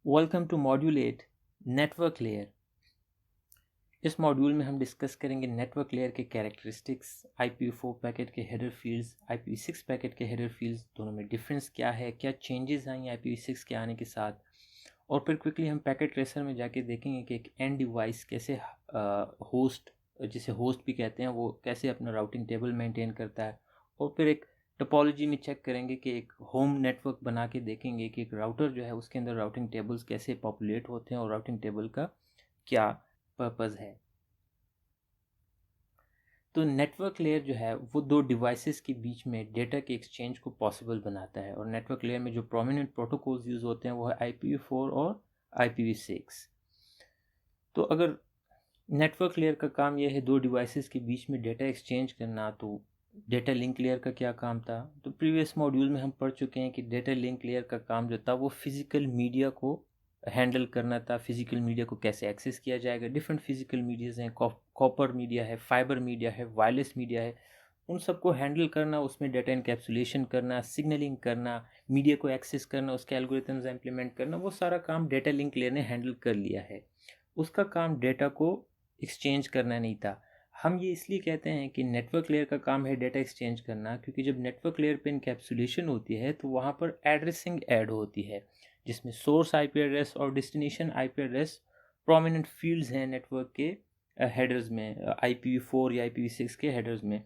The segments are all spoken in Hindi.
Welcome to module 8 network layer. इस मॉड्यूल में हम डिस्कस करेंगे नेटवर्क लेयर के कैरेक्टरिस्टिक्स, IPv4 पैकेट के हेडर फील्ड्स, IPv6 पैकेट के हेडर फील्ड्स, दोनों में डिफरेंस क्या है, क्या चेंजेस आई IPv6 के आने के साथ। और फिर क्विकली हम पैकेट ट्रेसर में जाके देखेंगे कि एक एंड डिवाइस कैसे होस्ट, जिसे होस्ट भी कहते हैं, वो कैसे अपना राउटिंग टेबल मेंटेन करता है। और फिर एक टोपोलॉजी में चेक करेंगे कि एक होम नेटवर्क बना के देखेंगे कि एक राउटर जो है उसके अंदर राउटिंग टेबल्स कैसे पॉपुलेट होते हैं और राउटिंग टेबल का क्या पर्पज़ है। तो नेटवर्क लेयर जो है वो दो डिवाइसेस के बीच में डेटा के एक्सचेंज को पॉसिबल बनाता है। और नेटवर्क लेयर में जो प्रोमिनेंट प्रोटोकॉल्स यूज़ होते हैं वो है IPv4 और IPv6। तो अगर नेटवर्क लेयर का काम यह है दो डिवाइसेस के बीच में डेटा एक्सचेंज करना, तो डेटा लिंक लेयर का क्या काम था। तो प्रीवियस मॉड्यूल में हम पढ़ चुके हैं कि डेटा लिंक लेयर का काम जो था वो फिजिकल मीडिया को हैंडल करना था। फिजिकल मीडिया को कैसे एक्सेस किया जाएगा, डिफरेंट फिजिकल मीडियाज़ हैं, कॉपर मीडिया है, फाइबर मीडिया है, वायरलेस मीडिया है, उन सबको हैंडल करना, उसमें डेटा इनकैप्सुलेशन करना, सिग्नलिंग करना, मीडिया को एक्सेस करना, उसके एल्गोरिथम्स इम्प्लीमेंट करना, वो सारा काम डेटा लिंक लेयर ने हैंडल कर लिया है। उसका काम डेटा को एक्सचेंज करना नहीं था। हम ये इसलिए कहते हैं कि नेटवर्क लेयर का काम है डेटा एक्सचेंज करना, क्योंकि जब नेटवर्क लेयर पे इनकैप्सुलेशन होती है तो वहाँ पर एड्रेसिंग ऐड होती है, जिसमें सोर्स आईपी एड्रेस और destination IP address prominent fields हैं नेटवर्क के हेडर्स में, IPv4 या IPv6 के हेडर्स में।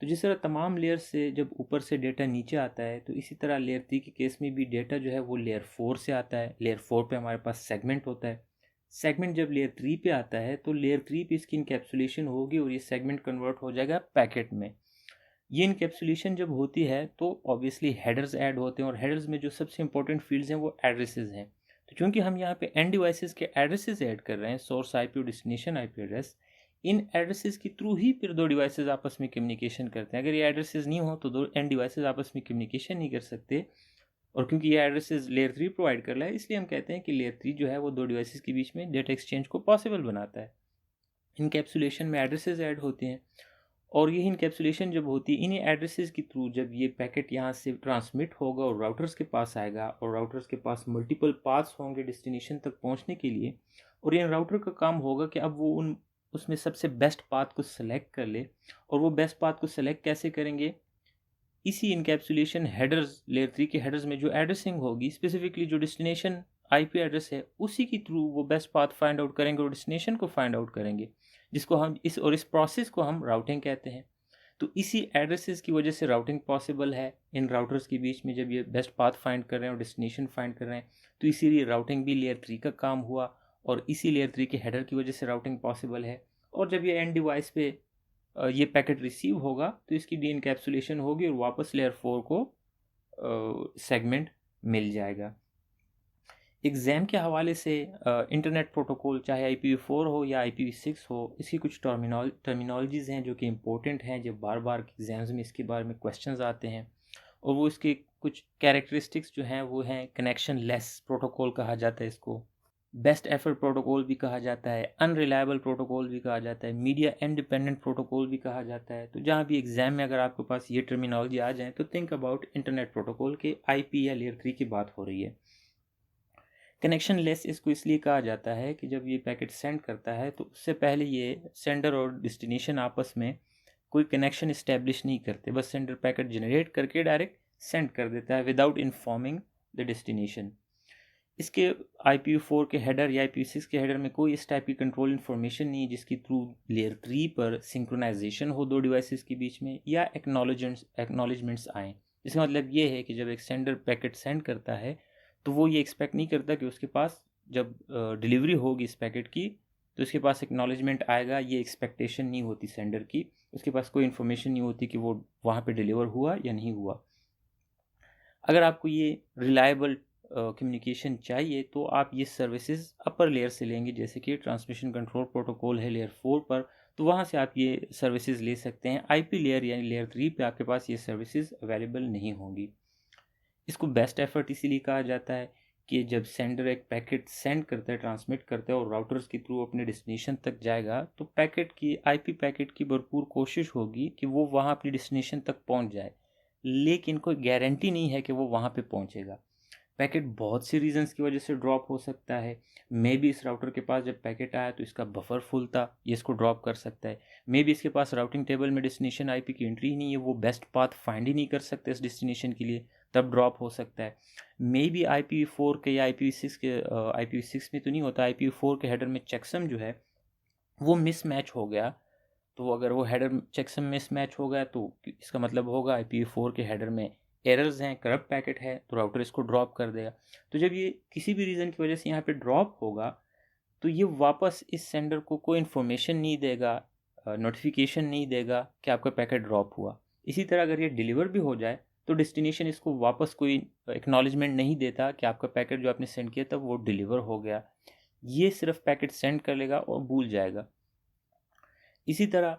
तो जिस तरह तमाम लेयर से जब ऊपर से डेटा नीचे आता है, तो इसी तरह लेयर 3 के केस में भी डेटा जो है वो लेयर 4 से आता है। लेयर 4 पे हमारे पास सेगमेंट होता है। सेगमेंट जब लेयर 3 पे आता है तो लेयर 3 पे इसकी इनकैप्सुलेशन होगी और ये सेगमेंट कन्वर्ट हो जाएगा पैकेट में। ये इनकैप्सुलेशन जब होती है तो ऑब्वियसली हेडर्स ऐड होते हैं, और हेडर्स में जो सबसे इंपॉर्टेंट फील्ड्स हैं वो एड्रेसेस हैं। तो चूंकि हम यहाँ पे एंड डिवाइसेस के एड्रेसेस ऐड कर रहे हैं, सोर्स आईपी और डेस्टिनेशन आईपी एड्रेस, इन एड्रेसेस के थ्रू ही फिर दो डिवाइसेस आपस में कम्युनिकेशन करते हैं। अगर ये एड्रेसेस नहीं हो तो दो एंड डिवाइसेस आपस में कम्युनिकेशन नहीं कर सकते। और क्योंकि ये एड्रेसेस लेयर 3 प्रोवाइड कर रहा है, इसलिए हम कहते हैं कि लेयर 3 जो है वो दो डिवाइसेस के बीच में डेटा एक्सचेंज को पॉसिबल बनाता है। इनकैप्सुलेशन में एड्रेसेस ऐड होते हैं, और यही इनकैप्सुलेशन जब होती है इन्हीं एड्रेसेस के थ्रू, जब ये पैकेट यहाँ से ट्रांसमिट होगा और राउटर्स के पास आएगा, और राउटर्स के पास मल्टीपल पाथ्स होंगे डेस्टिनेशन तक पहुँचने के लिए, और ये राउटर का काम होगा कि अब वो उन उसमें सबसे बेस्ट पाथ को सेलेक्ट कर ले। और वो बेस्ट पाथ को सेलेक्ट कैसे करेंगे, इसी इनकैप्सुलेशन हेडर्स, लेयर 3 के हेडर्स में जो एड्रेसिंग होगी, स्पेसिफिकली जो डेस्टिनेशन आईपी एड्रेस है, उसी के थ्रू वो बेस्ट पाथ फाइंड आउट करेंगे और डेस्टिनेशन को फाइंड आउट करेंगे, जिसको हम इस प्रोसेस को हम राउटिंग कहते हैं। तो इसी एड्रेसेस की वजह से राउटिंग पॉसिबल है इन राउटर्स के बीच में, जब ये बेस्ट पाथ फाइंड कर रहे हैं और डेस्टिनेशन फाइंड कर रहे हैं। तो इसीलिए राउटिंग भी लेयर 3 का काम हुआ, और इसी लेयर 3 के हेडर की वजह से राउटिंग पॉसिबल है। और जब ये एंड डिवाइस पे ये पैकेट रिसीव होगा तो इसकी डी इनकैप्सुलेशन होगी और वापस लेयर 4 को सेगमेंट मिल जाएगा। एग्ज़ाम के हवाले से इंटरनेट प्रोटोकॉल, चाहे IPv4 हो या IPv6 हो, इसकी कुछ टर्मिनोलॉजीज़ हैं जो कि इम्पोर्टेंट हैं, जो बार बार एग्ज़ाम्स में इसके बारे में क्वेश्चंस आते हैं। और वो इसके कुछ कैरेक्टरिस्टिक्स जो हैं वो हैं, कनेक्शन लेस प्रोटोकॉल कहा जाता है इसको, बेस्ट एफर्ट प्रोटोकॉल भी कहा जाता है, अनरिलायबल प्रोटोकॉल भी कहा जाता है, मीडिया इंडिपेंडेंट प्रोटोकॉल भी कहा जाता है। तो जहाँ भी एग्जाम में अगर आपके पास ये टर्मिनोलॉजी आ जाए तो थिंक अबाउट इंटरनेट प्रोटोकॉल के IP या लेयर 3 की बात हो रही है। कनेक्शन लेस इसको इसलिए कहा जाता है कि जब ये पैकेट सेंड करता है तो उससे पहले ये सेंडर और डेस्टिनेशन आपस में कोई कनेक्शन इस्टेब्लिश नहीं करते, बस सेंडर पैकेट जनरेट करके डायरेक्ट सेंड कर देता है विदाउट इन्फॉर्मिंग द डेस्टिनेशन। इसके IPv4 के हेडर या IPv6 के हेडर में कोई इस टाइप की कंट्रोल इन्फॉर्मेशन नहीं है जिसकी थ्रू लेयर 3 पर सिंक्रोनाइजेशन हो दो डिवाइसेस के बीच में, या एक्नॉलेजमेंट्स आएँ। इसका मतलब ये है कि जब एक सेंडर पैकेट सेंड करता है तो वो ये एक्सपेक्ट नहीं करता कि उसके पास जब डिलीवरी होगी इस पैकेट की तो उसके पास एक्नॉलेजमेंट आएगा, ये एक्सपेक्टेशन नहीं होती सेंडर की। उसके पास कोई इन्फॉर्मेशन नहीं होती कि वो वहाँ पे डिलीवर हुआ या नहीं हुआ। अगर आपको ये रिलायबल कम्युनिकेशन चाहिए तो आप ये सर्विसेज अपर लेयर से लेंगे, जैसे कि ट्रांसमिशन कंट्रोल प्रोटोकॉल है लेयर 4 पर, तो वहाँ से आप ये सर्विसेज ले सकते हैं। IP लेयर यानी लेयर 3 पे आपके पास ये सर्विसेज अवेलेबल नहीं होंगी। इसको बेस्ट एफर्ट इसीलिए कहा जाता है कि जब सेंडर एक पैकेट सेंड करता है, ट्रांसमिट करता है और राउटर्स के थ्रू अपने डेस्टिनेशन तक जाएगा, तो पैकेट की IP पैकेट की भरपूर कोशिश होगी कि वो वहाँ अपनी डेस्टिनेशन तक पहुँच जाए, लेकिन कोई गारंटी नहीं है कि वो वहाँ पे पहुँचेगा। पैकेट बहुत सी रीजंस की वजह से ड्रॉप हो सकता है। मे बी इस राउटर के पास जब पैकेट आया तो इसका बफर फुल था, ये इसको ड्रॉप कर सकता है। मे बी इसके पास राउटिंग टेबल में डेस्टिनेशन आईपी की एंट्री ही नहीं है, वो बेस्ट पाथ फाइंड ही नहीं कर सकते इस डेस्टिनेशन के लिए, तब ड्रॉप हो सकता है। मे बी IPv4 के या IPv6 के, IPv6 में तो नहीं होता, IPv4 के हेडर में चेकसम जो है वो मिसमैच हो गया। तो अगर वो हेडर चेकसम मिसमैच हो गया तो इसका मतलब होगा IPv4 के हेडर में एरर्स हैं, करप्ट पैकेट है, तो राउटर इसको ड्रॉप कर देगा। तो जब ये किसी भी रीज़न की वजह से यहाँ पे ड्रॉप होगा तो ये वापस इस सेंडर को कोई इन्फॉर्मेशन नहीं देगा, नोटिफिकेशन नहीं देगा कि आपका पैकेट ड्रॉप हुआ। इसी तरह अगर ये डिलीवर भी हो जाए तो डेस्टिनेशन इसको वापस कोई एक्नॉलेजमेंट नहीं देता कि आपका पैकेट जो आपने सेंड किया था वो डिलीवर हो गया। ये सिर्फ पैकेट सेंड कर लेगा और भूल जाएगा। इसी तरह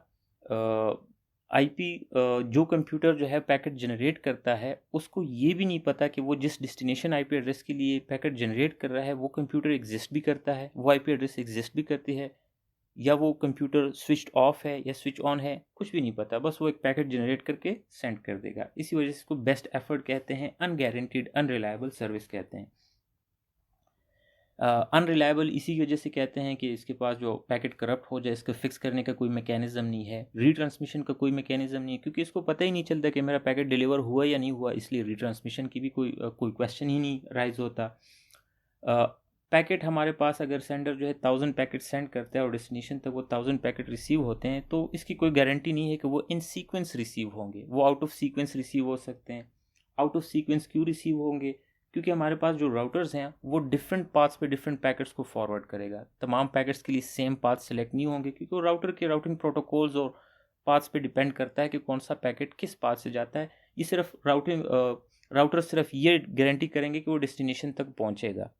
आईपी, जो कंप्यूटर जो है पैकेट जनरेट करता है उसको ये भी नहीं पता कि वो जिस डेस्टिनेशन आईपी एड्रेस के लिए पैकेट जनरेट कर रहा है वो कंप्यूटर एग्जिस्ट भी करता है, वो आईपी एड्रेस एग्जिस्ट भी करती है, या वो कंप्यूटर स्विच ऑफ है या स्विच ऑन है, कुछ भी नहीं पता। बस वो एक पैकेट जनरेट करके सेंड कर देगा। इसी वजह से इसको बेस्ट एफर्ट कहते हैं, अनगारंटीड अनरिलायबल सर्विस कहते हैं। अनरिलायबल इसी की वजह से कहते हैं कि इसके पास जो पैकेट करप्ट हो जाए इसको फिक्स करने का कोई मैकेनिज्म नहीं है, रीट्रांसमिशन का कोई मैकेनिज्म नहीं है, क्योंकि इसको पता ही नहीं चलता कि मेरा पैकेट डिलीवर हुआ या नहीं हुआ, इसलिए रीट्रांसमिशन की भी कोई क्वेश्चन ही नहीं राइज होता। पैकेट हमारे पास अगर सेंडर जो है 1000 पैकेट सेंड करता है और डेस्टिनेशन तक वो 1000 पैकेट रिसीव होते हैं तो इसकी कोई गारंटी नहीं है कि वो इन सीक्वेंस रिसीव होंगे, वो आउट ऑफ सीक्वेंस रिसीव हो सकते हैं। आउट ऑफ सीक्वेंस क्यों रिसीव होंगे? क्योंकि हमारे पास जो राउटर्स हैं वो डिफरेंट पाथ्स पे डिफरेंट पैकेट्स को फॉरवर्ड करेगा। तमाम पैकेट्स के लिए सेम पाथ सेलेक्ट नहीं होंगे क्योंकि वो राउटर के राउटिंग प्रोटोकॉल्स और पाथ्स पे डिपेंड करता है कि कौन सा पैकेट किस पाथ से जाता है। ये सिर्फ राउटर सिर्फ ये गारंटी करेंगे कि वो डेस्टिनेशन तक पहुंचेगा।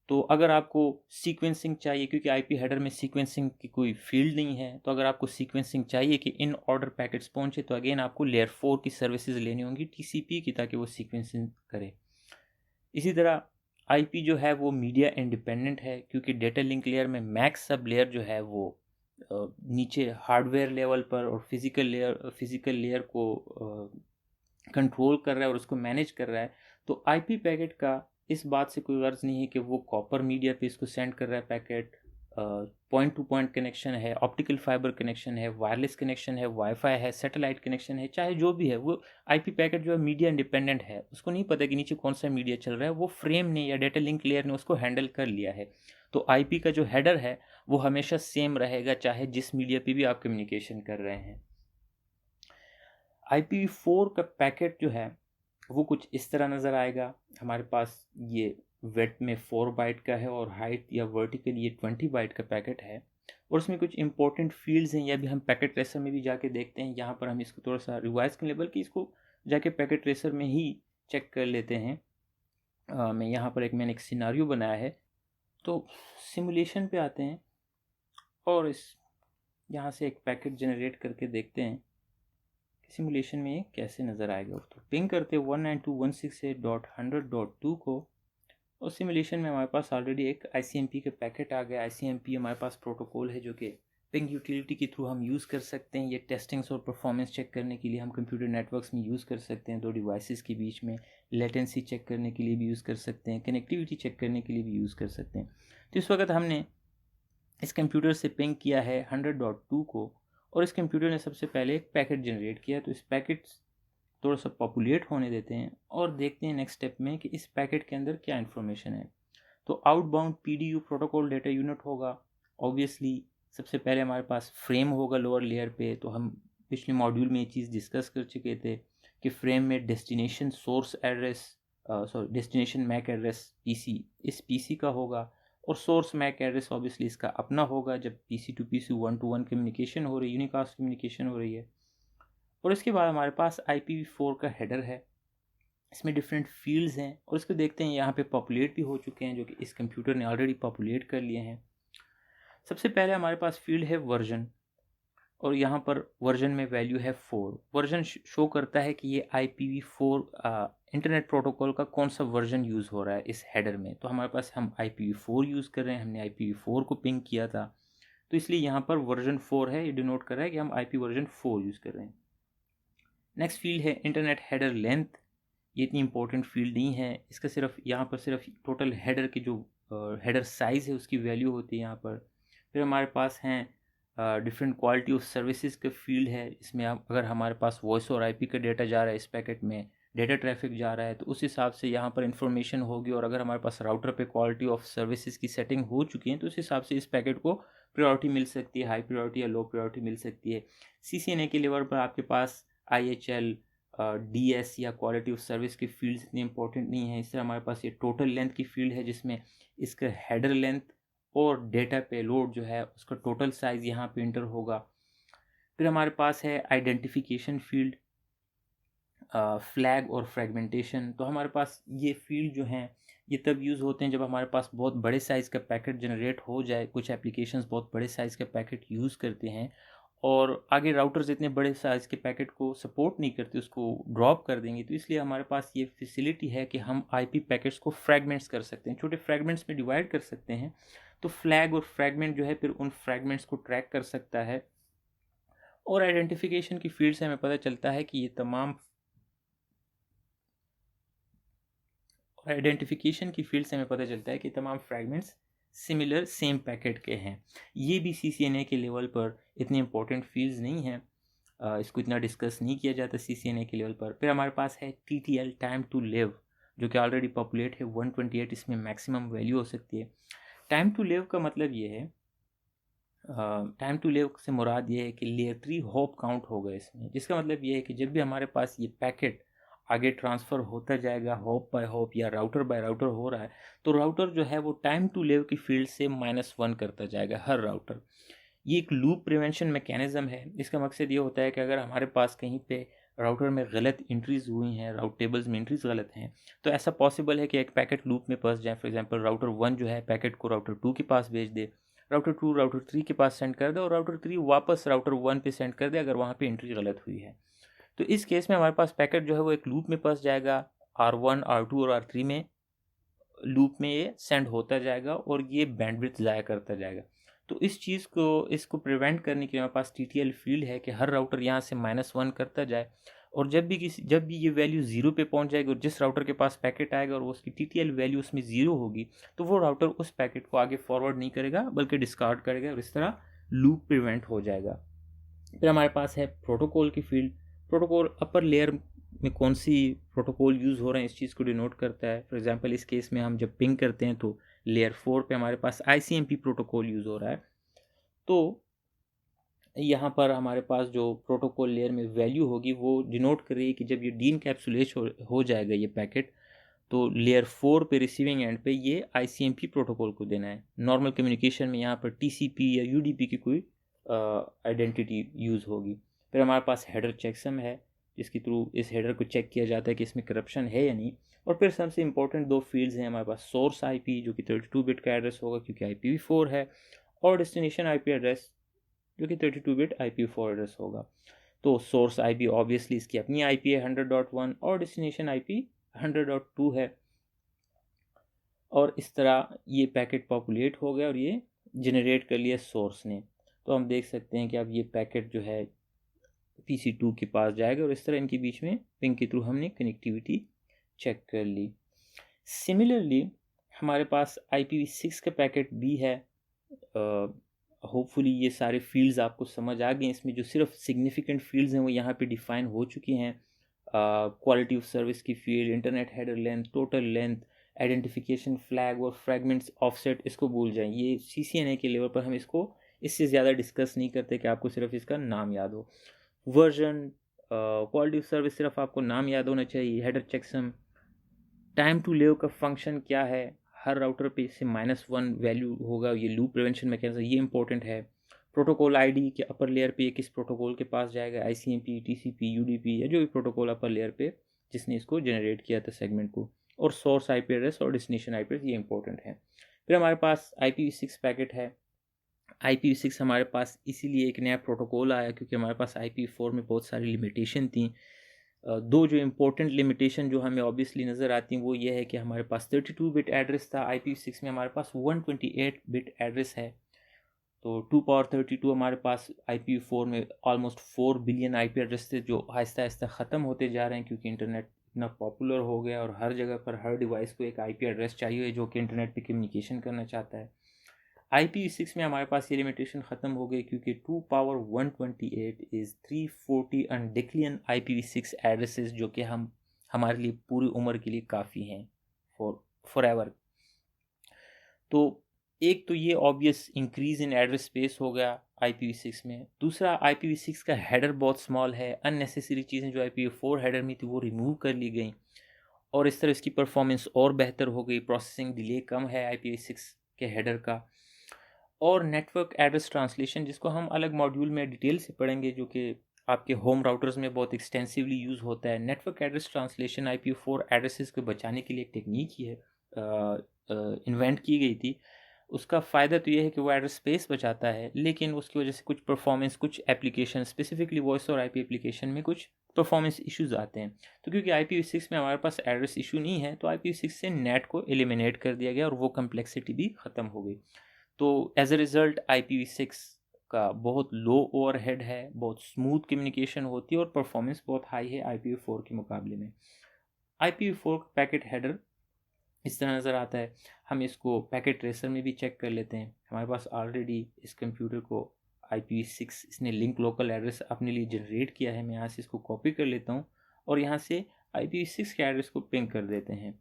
तो अगर आपको सीक्वेंसिंग चाहिए, क्योंकि आईपी हेडर में सीक्वेंसिंग की कोई फील्ड नहीं है, तो अगर आपको सीक्वेंसिंग चाहिए कि इन ऑर्डर पैकेट्स पहुंचे तो अगेन आपको लेयर 4 की सर्विसेज लेनी होंगी टीसीपी की, ताकि वो सीक्वेंसिंग करे। इसी तरह आईपी जो है वो मीडिया इंडिपेंडेंट है, क्योंकि डेटा लिंक लेयर में मैक्स सब लेयर जो है वो नीचे हार्डवेयर लेवल पर और फिजिकल लेयर को कंट्रोल कर रहा है और उसको मैनेज कर रहा है। तो आईपी पैकेट का इस बात से कोई गर्ज नहीं है कि वो कॉपर मीडिया पे इसको सेंड कर रहा है packet, point two point connection है, ऑप्टिकल फाइबर कनेक्शन है, वायरलेस कनेक्शन है, वाईफाई है, सैटेलाइट कनेक्शन है, चाहे जो भी है, वो आईपी पैकेट जो है मीडिया इंडिपेंडेंट है। उसको नहीं पता कि नीचे कौन सा मीडिया चल रहा है, वो फ्रेम ने या डेटा लिंक लेयर ने उसको हैंडल कर लिया है। तो आईपी का जो हेडर है वो हमेशा सेम रहेगा चाहे जिस मीडिया पे भी आप कम्युनिकेशन कर रहे हैं। IPv4 का पैकेट जो है वो कुछ इस तरह नज़र आएगा। हमारे पास ये वेट में 4 बाइट का है और हाइट या वर्टिकल ये 20 बाइट का पैकेट है, और उसमें कुछ इंपॉर्टेंट फील्ड्स हैं। यह भी हम पैकेट ट्रेसर में भी जाके देखते हैं। यहाँ पर हम इसको थोड़ा सा रिवाइज कर लें, बल्कि इसको जाके पैकेट ट्रेसर में ही चेक कर लेते हैं। मैंने एक सिनारियो बनाया है, तो सिमुलेशन पे आते हैं और इस यहाँ से एक पैकेट जनरेट करके देखते हैं सिमुलेशन में ये कैसे नज़र आएगा। तो पिंग करते 192.168.100.2 को, और सिमुलेशन में हमारे पास ऑलरेडी एक ICMP के पैकेट आ गया। ICMP हमारे पास प्रोटोकॉल है जो कि पिंग यूटिलिटी के थ्रू हम यूज़ कर सकते हैं। ये टेस्टिंग्स और परफॉर्मेंस चेक करने के लिए हम कंप्यूटर नेटवर्क्स में यूज़ कर सकते हैं, दो डिवाइसेस के बीच में लेटेंसी चेक करने के लिए भी यूज़ कर सकते हैं, कनेक्टिविटी चेक करने के लिए भी यूज़ कर सकते हैं। तो इस वक्त हमने इस कंप्यूटर से पिंग किया है 100.2 को, और इस कंप्यूटर ने सबसे पहले एक पैकेट जनरेट किया। तो इस पैकेट थोड़ा सा पॉपुलेट होने देते हैं और देखते हैं नेक्स्ट स्टेप में कि इस पैकेट के अंदर क्या इन्फॉर्मेशन है। तो outbound PDU protocol data unit होगा। ऑब्वियसली सबसे पहले हमारे पास फ्रेम होगा लोअर लेयर पे। तो हम पिछले मॉड्यूल में ये चीज़ डिस्कस कर चुके थे कि फ्रेम में destination source address, destination MAC address PC, इस PC का होगा, और सोर्स मैक एड्रेस ऑब्वियसली इसका अपना होगा जब PC to PC 1-to-1 communication हो रही है, यूनिकास्ट कम्युनिकेशन हो रही है। और इसके बाद हमारे पास IPv4 का हेडर है, इसमें डिफरेंट फील्ड्स हैं, और इसको देखते हैं यहाँ पे पॉपुलेट भी हो चुके हैं, जो कि इस कंप्यूटर ने ऑलरेडी पॉपुलेट कर लिए हैं। सबसे पहले हमारे पास फील्ड है वर्जन, और यहाँ पर वर्जन में वैल्यू है 4। वर्जन शो करता है कि ये IPv4 इंटरनेट प्रोटोकॉल का कौन सा वर्जन यूज़ हो रहा है इस हेडर में। तो हमारे पास हम IPv4 यूज़ कर रहे हैं, हमने IPv4 को पिंग किया था, तो इसलिए यहाँ पर वर्जन 4 है। ये डिनोट कर रहा है कि हम IP वर्जन 4 यूज़ कर रहे हैं। नेक्स्ट फील्ड है इंटरनेट हेडर लेंथ। ये इतनी इंपॉर्टेंट फील्ड नहीं है, इसका सिर्फ यहाँ पर सिर्फ टोटल हेडर की जो हेडर साइज़ है उसकी वैल्यू होती है यहाँ पर। फिर हमारे पास हैं डिफरेंट क्वालिटी ऑफ सर्विसेज का फील्ड है, इसमें आप अगर हमारे पास वॉइस और आईपी का डेटा जा रहा है, इस पैकेट में डेटा ट्रैफिक जा रहा है, तो उस हिसाब से यहाँ पर इंफॉर्मेशन होगी। और अगर हमारे पास राउटर पे क्वालिटी ऑफ सर्विसेज की सेटिंग हो चुकी है तो उस हिसाब से इस पैकेट को प्रायोरिटी मिल सकती है, हाई प्रायोरिटी या लो प्रायोरिटी मिल सकती है। CCNA के लेवल पर आपके पास IHL, DS या क्वालिटी ऑफ सर्विस की फील्ड्स इतनी इंपॉर्टेंट नहीं है। इस तरह हमारे पास ये टोटल लेंथ की फील्ड है जिसमें इसका हेडर लेंथ और डेटा पेलोड जो है उसका टोटल साइज़ यहाँ पे इंटर होगा। फिर हमारे पास है आइडेंटिफिकेशन फील्ड, फ्लैग और फ्रेगमेंटेशन। तो हमारे पास ये फील्ड जो हैं ये तब यूज़ होते हैं जब हमारे पास बहुत बड़े साइज़ का पैकेट जनरेट हो जाए। कुछ एप्लीकेशंस बहुत बड़े साइज़ का पैकेट यूज़ करते हैं और आगे राउटर्स इतने बड़े साइज़ के पैकेट को सपोर्ट नहीं करते, उसको ड्रॉप कर देंगे। तो इसलिए हमारे पास ये फैसिलिटी है कि हम आईपी पैकेट्स को फ्रैगमेंट्स कर सकते हैं, छोटे फ्रैगमेंट्स में डिवाइड कर सकते हैं। तो फ्लैग और फ्रैगमेंट जो है फिर उन फ्रैगमेंट्स को ट्रैक कर सकता है। और आइडेंटिफिकेशन की फील्ड से हमें पता चलता है कि ये तमाम आइडेंटिफिकेशन की फील्ड से हमें पता चलता है कि तमाम फ्रैगमेंट्स सिमिलर सेम पैकेट के हैं। ये भी CCNA के लेवल पर इतनी इंपॉर्टेंट फील्ड्स नहीं हैं, इसको इतना डिस्कस नहीं किया जाता CCNA के लेवल पर। फिर हमारे पास है TTL, टाइम टू लिव, जो कि ऑलरेडी पॉपुलेट है 128, इसमें मैक्सिमम वैल्यू हो सकती है। टाइम टू लिव का मतलब ये है, टाइम टू लिव से मुराद ये है कि लेयर 3 हॉप काउंट होगा इसमें, जिसका मतलब ये है कि जब भी हमारे पास ये पैकेट आगे ट्रांसफ़र होता जाएगा हॉप बाय हॉप या राउटर बाय राउटर हो रहा है, तो राउटर जो है वो टाइम टू लिव की फील्ड से -1 करता जाएगा हर राउटर। ये एक लूप प्रिवेंशन मैकेनिज़्म है। इसका मकसद ये होता है कि अगर हमारे पास कहीं पे राउटर में गलत एंट्रीज़ हुई हैं, राउट टेबल्स में एंट्रीज़ गलत हैं, तो ऐसा पॉसिबल है कि एक पैकेट लूप में फंस जाए। फॉर एग्जांपल राउटर 1 जो है पैकेट को राउटर 2 के पास भेज दे, राउटर 2 राउटर 3 के पास सेंड कर दे और राउटर 3 वापस राउटर 1 पे सेंड कर दे अगर वहाँ पे एंट्री गलत हुई है। तो इस केस में हमारे पास पैकेट जो है वो एक लूप में फंस जाएगा, R1, R2 और R3 में लूप में ये सेंड होता जाएगा और ये बैंडविड्थ ज़ाया करता जाएगा। तो इस चीज़ को इसको प्रिवेंट करने के लिए हमारे पास TTL फील्ड है कि हर राउटर यहाँ से -1 करता जाए और जब भी ये वैल्यू 0 पे पहुँच जाएगी और जिस राउटर के पास पैकेट आएगा और वो उसकी TTL वैल्यू उसमें 0 होगी, तो वो राउटर उस पैकेट को आगे फॉरवर्ड नहीं करेगा बल्कि डिस्कार्ड करेगा और इस तरह लूप प्रिवेंट हो जाएगा। फिर हमारे पास है प्रोटोकॉल की फील्ड। प्रोटोकॉल अपर लेयर में कौन सी प्रोटोकॉल यूज़ हो रहे हैं इस चीज़ को डिनोट करता है। फॉर एग्जांपल इस केस में हम जब पिंग करते हैं तो लेयर 4 पे हमारे पास ICMP प्रोटोकॉल यूज़ हो रहा है। तो यहाँ पर हमारे पास जो प्रोटोकॉल लेयर में वैल्यू होगी वो डिनोट कर रही है कि जब ये डीइनकैप्सुलेट हो जाएगा ये पैकेट, तो लेयर 4 पे रिसीविंग एंड पे ये ICMP प्रोटोकॉल को देना है। नॉर्मल कम्युनिकेशन में यहाँ पर TCP या UDP की कोई आइडेंटिटी यूज़ होगी। फिर हमारे पास हेडर चेकसम है जिसके थ्रू इस हेडर को चेक किया जाता है कि इसमें करप्शन है या नहीं। और फिर सबसे इंपॉर्टेंट दो फील्ड्स हैं हमारे पास, सोर्स IP जो कि 32 बिट का एड्रेस होगा क्योंकि IPv4 है, और डेस्टिनेशन IP एड्रेस जो कि 32 बिट IPv4 एड्रेस होगा। तो सोर्स IP ऑब्वियसली इसकी अपनी IP है 100.1 और डेस्टिनेशन IP 100.2 है। और इस तरह ये पैकेट पॉपुलेट हो गया और ये जनरेट कर लिया सोर्स ने। तो हम देख सकते हैं कि अब ये पैकेट जो है PC2 के पास जाएगा और इस तरह इनके बीच में पिंग के थ्रू हमने कनेक्टिविटी चेक कर ली। सिमिलरली हमारे पास IPv6 का पैकेट भी है। होपफुली ये सारे फील्ड्स आपको समझ आ गए। इसमें जो सिर्फ सिग्निफिकेंट फील्ड्स हैं वो यहाँ पे डिफाइन हो चुकी हैं। क्वालिटी ऑफ सर्विस की field, internet header length, total length, identification, flag और फ्रैगमेंट्स, ऑफसेट, इसको भूल जाएं। ये CCNA के लेवल पर हम इसको इससे ज़्यादा डिस्कस नहीं करते कि आपको सिर्फ इसका नाम याद हो। वर्जन, क्वालिटी ऑफ सर्विस सिर्फ आपको नाम याद होना चाहिए। Header checksum, time to live का फंक्शन क्या है, हर राउटर पे इससे -1 वैल्यू होगा, ये लूप प्रिवेंशन मैकेनिज्म, ये इंपॉर्टेंट है। प्रोटोकॉल ID के अपर लेयर पे किस प्रोटोकॉल के पास जाएगा, ICMP, TCP, UDP या जो भी प्रोटोकॉल अपर लेयर पे जिसने इसको जनरेट किया था सेगमेंट को। और सोर्स IP एड्रेस और डेस्टिनेशन IP एड्रेस, ये इंपॉर्टेंट है। फिर हमारे पास IPv6 पैकेट है। IPv6 हमारे पास इसीलिए एक नया प्रोटोकॉल आया क्योंकि हमारे पास IPv4 में बहुत सारी लिमिटेशन थी। दो जो इम्पोर्टेंट लिमिटेशन जो हमें ऑब्वियसली नज़र आती हैं वो ये है कि हमारे पास 32 बिट एड्रेस था, IPv6 में हमारे पास 128 बिट एड्रेस है। तो 2 पावर 32 हमारे पास IPv4 में ऑलमोस्ट 4 बिलियन IP एड्रेस थे जो आहिस्ता आहिस्ता ख़त्म होते जा रहे हैं क्योंकि इंटरनेट इतना पॉपुलर हो गया और हर जगह पर हर डिवाइस को एक आईपी एड्रेस चाहिए जो कि इंटरनेट पे कम्युनिकेशन करना चाहता है। IPv6 में हमारे पास ये लिमिटेशन ख़त्म हो गई क्योंकि 2 पावर 128 इज़ 340 अनडिक्लियन IPv6 एड्रेसेस जो कि हमारे लिए पूरी उम्र के लिए काफ़ी हैं फॉर एवर। तो एक तो ये obvious increase in address space हो गया IPv6 में। दूसरा, IPv6 का हेडर बहुत स्मॉल है। अननेसेसरी चीज़ें जो IPv4 हेडर में थी वो रिमूव कर ली गई और इस तरह इसकी परफॉर्मेंस और बेहतर हो गई। प्रोसेसिंग डिले कम है IPv6 के हेडर का। और नेटवर्क एड्रेस ट्रांसलेशन, जिसको हम अलग मॉड्यूल में डिटेल से पढ़ेंगे, जो कि आपके होम राउटर्स में बहुत एक्सटेंसिवली यूज़ होता है। Network address translation IPv4 addresses को बचाने के लिए एक टेक्निक ही है, इन्वेंट की गई थी। उसका फ़ायदा तो ये है कि वो एड्रेस स्पेस बचाता है, लेकिन उसकी वजह से कुछ परफॉर्मेंस, कुछ एप्लीकेशन, स्पेसिफिकली वॉइस और IP एप्लीकेशन में कुछ परफॉर्मेंस इश्यूज आते हैं। तो क्योंकि IPv6 में हमारे पास एड्रेस इशू नहीं है, तो IPv6 से नेट को एलिमिनेट कर दिया गया और वो कम्प्लेक्सिटी भी ख़त्म हो गई। तो एज अ रिज़ल्ट IPv6 का बहुत लो ओवरहेड है, बहुत स्मूथ कम्युनिकेशन होती है और परफॉर्मेंस बहुत हाई है IPv4 के मुकाबले में। IPv4 का पैकेट हेडर इस तरह नज़र आता है। हम इसको पैकेट ट्रेसर में भी चेक कर लेते हैं। हमारे पास ऑलरेडी इस कंप्यूटर को IPv6 इसने लिंक लोकल एड्रेस अपने लिए जनरेट किया है। मैं यहाँ से इसको कॉपी कर लेता हूँ और यहाँ से IPv6 के एड्रेस को पिंग कर देते हैं।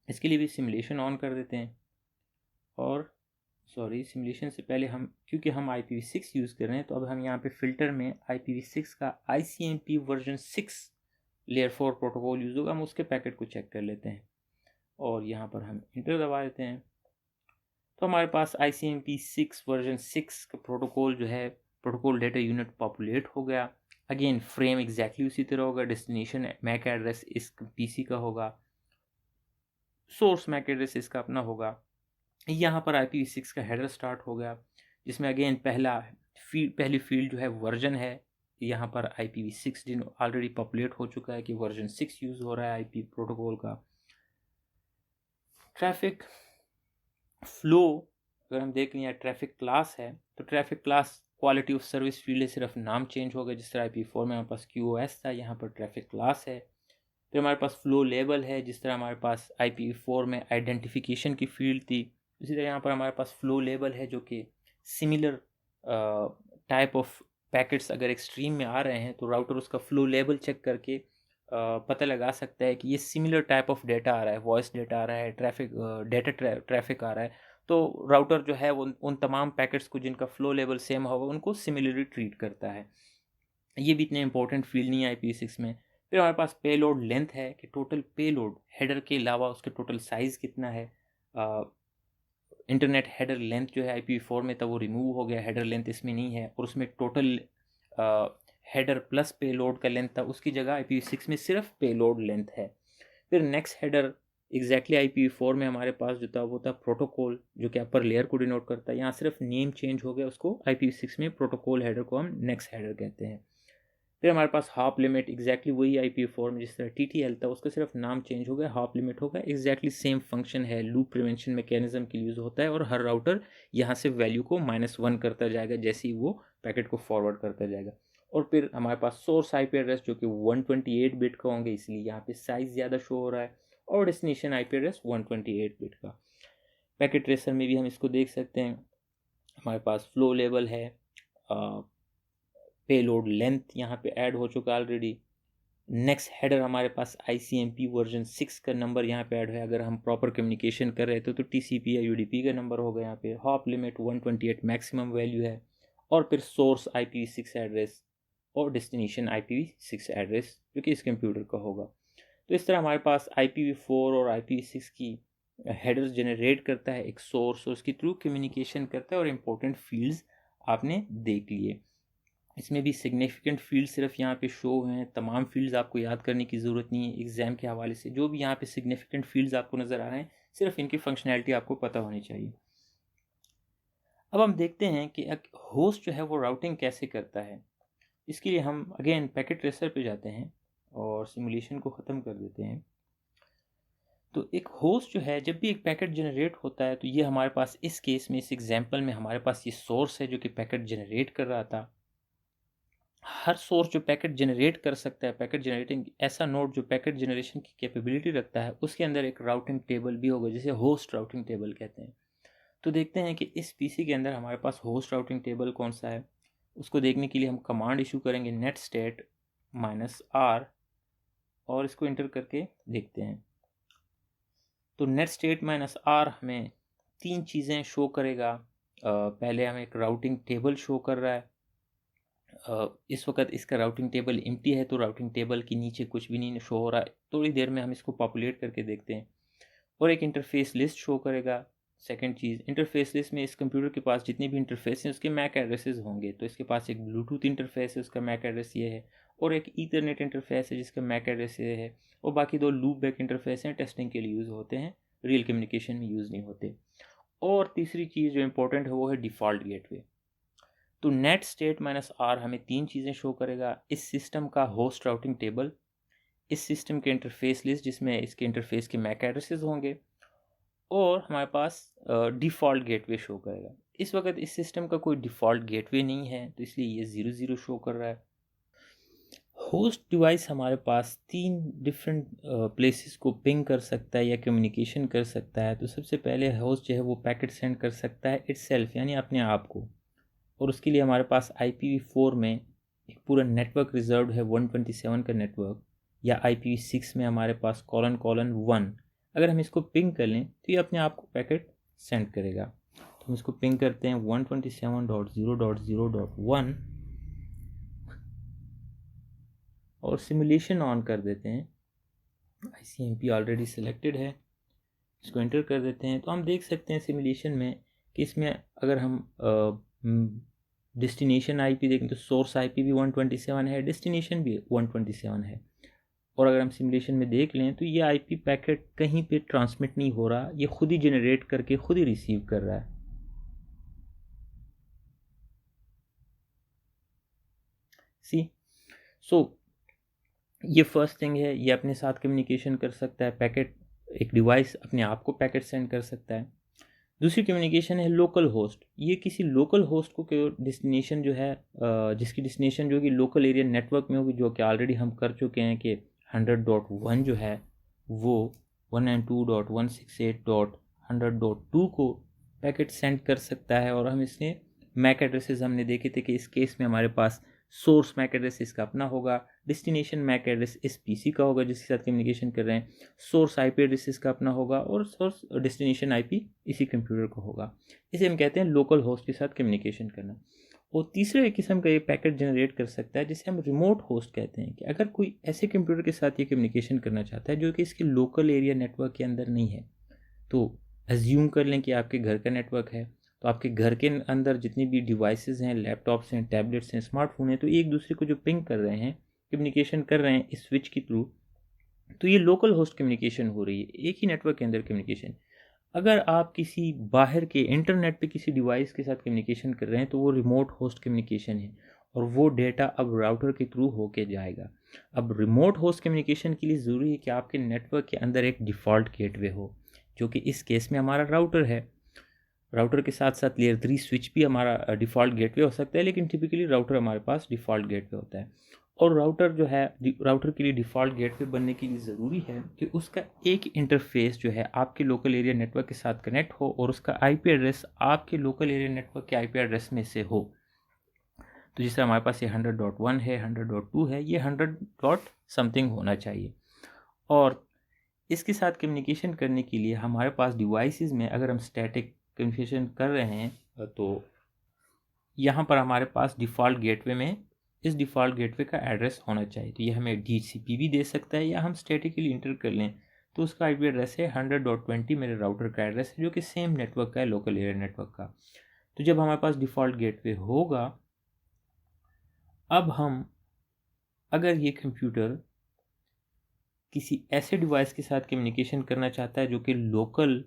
इसके लिए भी सिमुलेशन ऑन कर देते हैं और सिमुलेशन से पहले क्योंकि हम IPv6 यूज़ कर रहे हैं, तो अब हम यहाँ पे फ़िल्टर में IPv6 का ICMP version 6 layer 4 protocol use होगा, हम उसके पैकेट को चेक कर लेते हैं और यहाँ पर हम इंटर दबा देते हैं। तो हमारे पास ICMP 6 वर्जन 6 का प्रोटोकॉल जो है, प्रोटोकॉल डेटा यूनिट पॉपुलेट हो गया। अगेन फ्रेम एग्जैक्टली उसी तरह होगा। डेस्टिनेशन मैक एड्रेस इस PC का होगा, सोर्स मैक एड्रेस इसका अपना होगा। यहाँ पर IPv6 का हेडर स्टार्ट हो गया, जिसमें अगेन पहली फील्ड जो है वर्जन है। यहाँ पर IPv6 जिन ऑलरेडी पॉपुलेट हो चुका है कि वर्जन 6 यूज़ हो रहा है IP प्रोटोकॉल का। ट्रैफिक फ्लो अगर हम देख लें, ट्रैफिक क्लास है, तो traffic class quality of service field है, सिर्फ नाम चेंज हो गया। जिस तरह IPv4 में हमारे पास QoS था, यहाँ पर ट्रैफिक क्लास है। फिर हमारे पास फ्लो लेवल है, जिस तरह हमारे पास IPv4 में आइडेंटिफिकेशन की फील्ड थी, इसी तरह यहाँ पर हमारे पास फ्लो लेवल है, जो कि सिमिलर टाइप ऑफ पैकेट्स अगर एक्सट्रीम में आ रहे हैं तो राउटर उसका फ्लो लेवल चेक करके पता लगा सकता है कि ये सिमिलर टाइप ऑफ डेटा आ रहा है, वॉइस डेटा आ रहा है, ट्रैफिक आ रहा है। तो राउटर जो है वो उन तमाम पैकेट्स को जिनका फ्लो लेवल सेम होगा उनको सिमिलरली ट्रीट करता है। ये भी इतने इंपॉर्टेंट फील्ड नहीं है IPv6 में। फिर हमारे पास पेलोड लेंथ है कि टोटल पेलोड हेडर के अलावा उसके टोटल साइज़ कितना है। इंटरनेट हेडर लेंथ जो है IPv4 में था वो रिमूव हो गया, हेडर लेंथ इसमें नहीं है, और उसमें टोटल हेडर प्लस पेलोड का लेंथ था, उसकी जगह IPv6 में सिर्फ पेलोड लेंथ है। फिर नेक्स्ट हेडर एग्जैक्टली IPv4 में हमारे पास जो था वो था प्रोटोकॉल, जो कि अपर लेयर को डिनोट करता है। यहाँ सिर्फ नेम चेंज हो गया, उसको IPv6 में प्रोटोकॉल हेडर को हम नेक्स्ट हेडर कहते हैं। फिर हमारे पास हाफ लिमिट एग्जैक्टली वही IPv4 में जिस तरह TTL था, उसका सिर्फ नाम चेंज हो गया, हाफ लिमिट हो गया। एग्जैक्टली सेम फंक्शन है, लूप प्रिवेंशन मैकेनिज्म के लिए यूज़ होता है और हर राउटर यहाँ से वैल्यू को -1 करता जाएगा जैसे ही वो पैकेट को फॉरवर्ड करता जाएगा। और फिर हमारे पास सोर्स IP एड्रेस जो कि 128 बिट का होंगे, इसलिए यहाँ पे साइज़ ज़्यादा शो हो रहा है, और डेस्टिनेशन IP एड्रेस 128 बिट का। पैकेट ट्रेसर में भी हम इसको देख सकते हैं। हमारे पास फ्लो लेवल है, पेलोड लेंथ यहाँ पे ऐड हो चुका है ऑलरेडी। नेक्स्ट हेडर हमारे पास ICMP वर्जन 6 का नंबर यहाँ पे ऐड है। अगर हम प्रॉपर कम्युनिकेशन कर रहे थे तो TCP या UDP का नंबर होगा यहाँ पे। हॉप लिमिट 128 मैक्सिमम वैल्यू है, और फिर सोर्स IPv6 एड्रेस और डेस्टिनेशन IPv6 एड्रेस जो कि इस कंप्यूटर का होगा। तो इस तरह हमारे पास IPv4 और IPv6 की हेडर्स जनरेट करता है एक सोर्स, और उसके थ्रू कम्युनिकेशन करता है, और इम्पोर्टेंट फील्ड्स आपने देख लिए। इसमें भी सिग्निफिकेंट फील्ड सिर्फ यहाँ पे शो हैं, तमाम फील्ड्स आपको याद करने की ज़रूरत नहीं है। एग्ज़ाम के हवाले से जो भी यहाँ पे सिग्निफिकेंट फील्ड्स आपको नज़र आ रहे हैं, सिर्फ इनकी फंक्शनैलिटी आपको पता होनी चाहिए। अब हम देखते हैं कि होस्ट जो है वो राउटिंग कैसे करता है। इसके लिए हम अगेन पैकेट ट्रेसर पे जाते हैं और सिमुलेशन को ख़त्म कर देते हैं। तो एक होस्ट जो है, जब भी एक पैकेट जनरेट होता है, तो ये हमारे पास इस केस में, इस एग्जाम्पल में हमारे पास ये सोर्स है जो कि पैकेट जनरेट कर रहा था। हर सोर्स जो पैकेट जनरेट कर सकता है, पैकेट जनरेटिंग ऐसा नोड जो पैकेट जनरेशन की कैपेबिलिटी रखता है, उसके अंदर एक राउटिंग टेबल भी होगा, जिसे होस्ट राउटिंग टेबल कहते हैं। तो देखते हैं कि इस पीसी के अंदर हमारे पास होस्ट राउटिंग टेबल कौन सा है। उसको देखने के लिए हम कमांड इशू करेंगे नेट स्टेट -r और इसको इंटर करके देखते हैं। तो नेट स्टेट -r हमें 3 चीज़ें शो करेगा। पहले हमें एक राउटिंग टेबल शो कर रहा है। इस वक्त इसका राउटिंग टेबल एम्प्टी है, तो राउटिंग टेबल के नीचे कुछ भी नहीं शो हो रहा है। थोड़ी देर में हम इसको पॉपुलेट करके देखते हैं। और एक इंटरफेस लिस्ट शो करेगा। सेकंड चीज़, इंटरफेस लिस्ट में इस कंप्यूटर के पास जितने भी इंटरफेस हैं उसके मैक एड्रेसेस होंगे। तो इसके पास एक ब्लूटूथ इंटरफेस है, उसका मैक एड्रेस ये है, और एक ईथरनेट इंटरफेस है जिसका मैक एड्रेस ये है, और बाकी 2 लूप बैक इंटरफेस हैं, टेस्टिंग के लिए यूज़ होते हैं, रियल कम्युनिकेशन में यूज़ नहीं होते। और तीसरी चीज़ जो इंपॉर्टेंट है वो है डिफ़ॉल्ट गेटवे। तो नेट स्टेट -r हमें 3 चीज़ें शो करेगा। इस सिस्टम का होस्ट राउटिंग टेबल, इस सिस्टम के इंटरफेस लिस्ट जिसमें इसके इंटरफेस के मैक एड्रेसेस होंगे, और हमारे पास डिफ़ॉल्ट गेटवे शो करेगा। इस वक्त इस सिस्टम का कोई डिफ़ॉल्ट गेटवे नहीं है, तो इसलिए ये 0 शो कर रहा है। होस्ट डिवाइस हमारे पास 3 डिफरेंट प्लेसेस को पिंग कर सकता है या कम्युनिकेशन कर सकता है। तो सबसे पहले होस्ट जो है वो पैकेट सेंड कर सकता है इटसेल्फ, यानी अपने आप को, और उसके लिए हमारे पास IPv4 में एक पूरा नेटवर्क रिजर्व है, 127 का नेटवर्क, या IPv6 में हमारे पास ::1। अगर हम इसको पिंग कर लें तो ये अपने आप को पैकेट सेंड करेगा। तो हम इसको पिंग करते हैं 127.0.0.1 और सिमुलेशन ऑन कर देते हैं। ICMP ऑलरेडी सिलेक्टेड है, इसको एंटर कर देते हैं। तो हम देख सकते हैं सिमुलेशन में कि इसमें अगर हम डेस्टिनेशन IP देखें तो सोर्स IP भी 127 है, डेस्टिनेशन भी 127 है। और अगर हम सिमुलेशन में देख लें तो ये IP पैकेट कहीं पे ट्रांसमिट नहीं हो रहा, ये खुद ही जनरेट करके खुद ही रिसीव कर रहा है। सो ये फर्स्ट थिंग है, ये अपने साथ कम्युनिकेशन कर सकता है। पैकेट, एक डिवाइस अपने आप को पैकेट सेंड कर सकता है। दूसरी कम्युनिकेशन है लोकल होस्ट। ये किसी लोकल होस्ट को डेस्टिनेशन जो है, जिसकी डेस्टिनेशन जो कि लोकल एरिया नेटवर्क में होगी, जो कि ऑलरेडी हम कर चुके हैं कि 100.1 जो है वो 192.168.100.2 को पैकेट सेंड कर सकता है। और हम इसमें मैक एड्रेसेस हमने देखे थे कि इस केस में हमारे पास सोर्स मैक एड्रेस इसका अपना होगा, डेस्टिनेशन मैक एड्रेस इस पीसी का होगा जिसके साथ कम्युनिकेशन कर रहे हैं, सोर्स IP एड्रेस इसका अपना होगा, और सोर्स डेस्टिनेशन IP इसी कंप्यूटर का होगा। इसे हम कहते हैं लोकल होस्ट के साथ कम्युनिकेशन करना। और तीसरे किस्म का ये पैकेट जनरेट कर सकता है जिसे हम रिमोट होस्ट कहते हैं, कि अगर कोई ऐसे कंप्यूटर के साथ ये कम्युनिकेशन करना चाहता है जो कि इसके लोकल एरिया नेटवर्क के अंदर नहीं है। तो एज्यूम कर लें कि आपके घर का नेटवर्क है, तो आपके घर के अंदर जितनी भी डिवाइसेस हैं, लैपटॉप्स हैं, टैबलेट्स हैं, स्मार्टफोन हैं, तो एक दूसरे को जो पिंग कर रहे हैं, कम्युनिकेशन कर रहे हैं इस स्विच के थ्रू, तो ये लोकल होस्ट कम्युनिकेशन हो रही है, एक ही नेटवर्क के अंदर कम्युनिकेशन। अगर आप किसी बाहर के इंटरनेट पे किसी डिवाइस के साथ कम्युनिकेशन कर रहे हैं तो वो रिमोट होस्ट कम्युनिकेशन है, और वो डेटा अब राउटर के थ्रू होके जाएगा। अब रिमोट होस्ट कम्युनिकेशन के लिए ज़रूरी है कि आपके नेटवर्क के अंदर एक डिफ़ॉल्ट गेटवे हो, जो कि इस केस में हमारा राउटर है। राउटर के साथ साथ लेयर 3 स्विच भी हमारा डिफ़ॉल्ट गेटवे हो सकता है, लेकिन टिपिकली राउटर हमारे पास डिफ़ॉल्ट गेटवे होता है। और राउटर जो है, राउटर के लिए डिफ़ॉल्ट गेटवे बनने के लिए ज़रूरी है कि उसका एक इंटरफेस जो है आपके लोकल एरिया नेटवर्क के साथ कनेक्ट हो, और उसका IP एड्रेस आपके लोकल एरिया नेटवर्क के IP एड्रेस में से हो। तो जैसे हमारे पास ये 100.1 है, 100.2 है, ये 100.something होना चाहिए। और इसके साथ कम्युनिकेशन करने के लिए हमारे पास डिवाइसेस में अगर हम स्टैटिक कम्युनिकेशन कर रहे हैं तो यहाँ पर हमारे पास डिफ़ॉल्ट गेटवे में इस डिफ़ॉल्ट गेटवे का एड्रेस होना चाहिए। तो ये हमें DHCP भी दे सकता है, या हम स्टैटिकली इंटर कर लें तो उसका IP एड्रेस है 100.20 मेरे राउटर का एड्रेस है, जो कि सेम नेटवर्क का है, लोकल एरिया नेटवर्क का। तो जब हमारे पास डिफ़ॉल्ट गेटवे होगा, अब हम, अगर ये कंप्यूटर किसी ऐसे डिवाइस के साथ कम्युनिकेशन करना चाहता है जो कि लोकल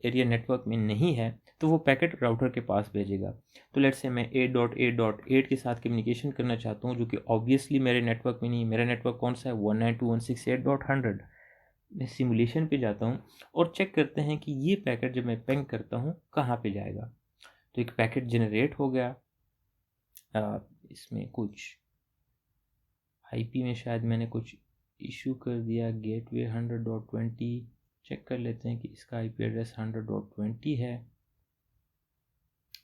एरिया नेटवर्क में नहीं है, तो वो पैकेट राउटर के पास भेजेगा। तो लेट्स से मैं 8.8.8 के साथ कम्युनिकेशन करना चाहता हूँ, जो कि ऑब्वियसली मेरे नेटवर्क में नहीं है। मेरा नेटवर्क कौन सा है? 192.168.100। मैं सिमुलेशन पे जाता हूँ और चेक करते हैं कि ये पैकेट जब मैं पिंग करता हूँ कहाँ पे जाएगा। तो एक पैकेट जनरेट हो गया, इसमें कुछ आईपी में शायद मैंने कुछ इशू कर दिया, गेटवे 100.20, चेक कर लेते हैं कि इसका आईपी एड्रेस 100.20 है,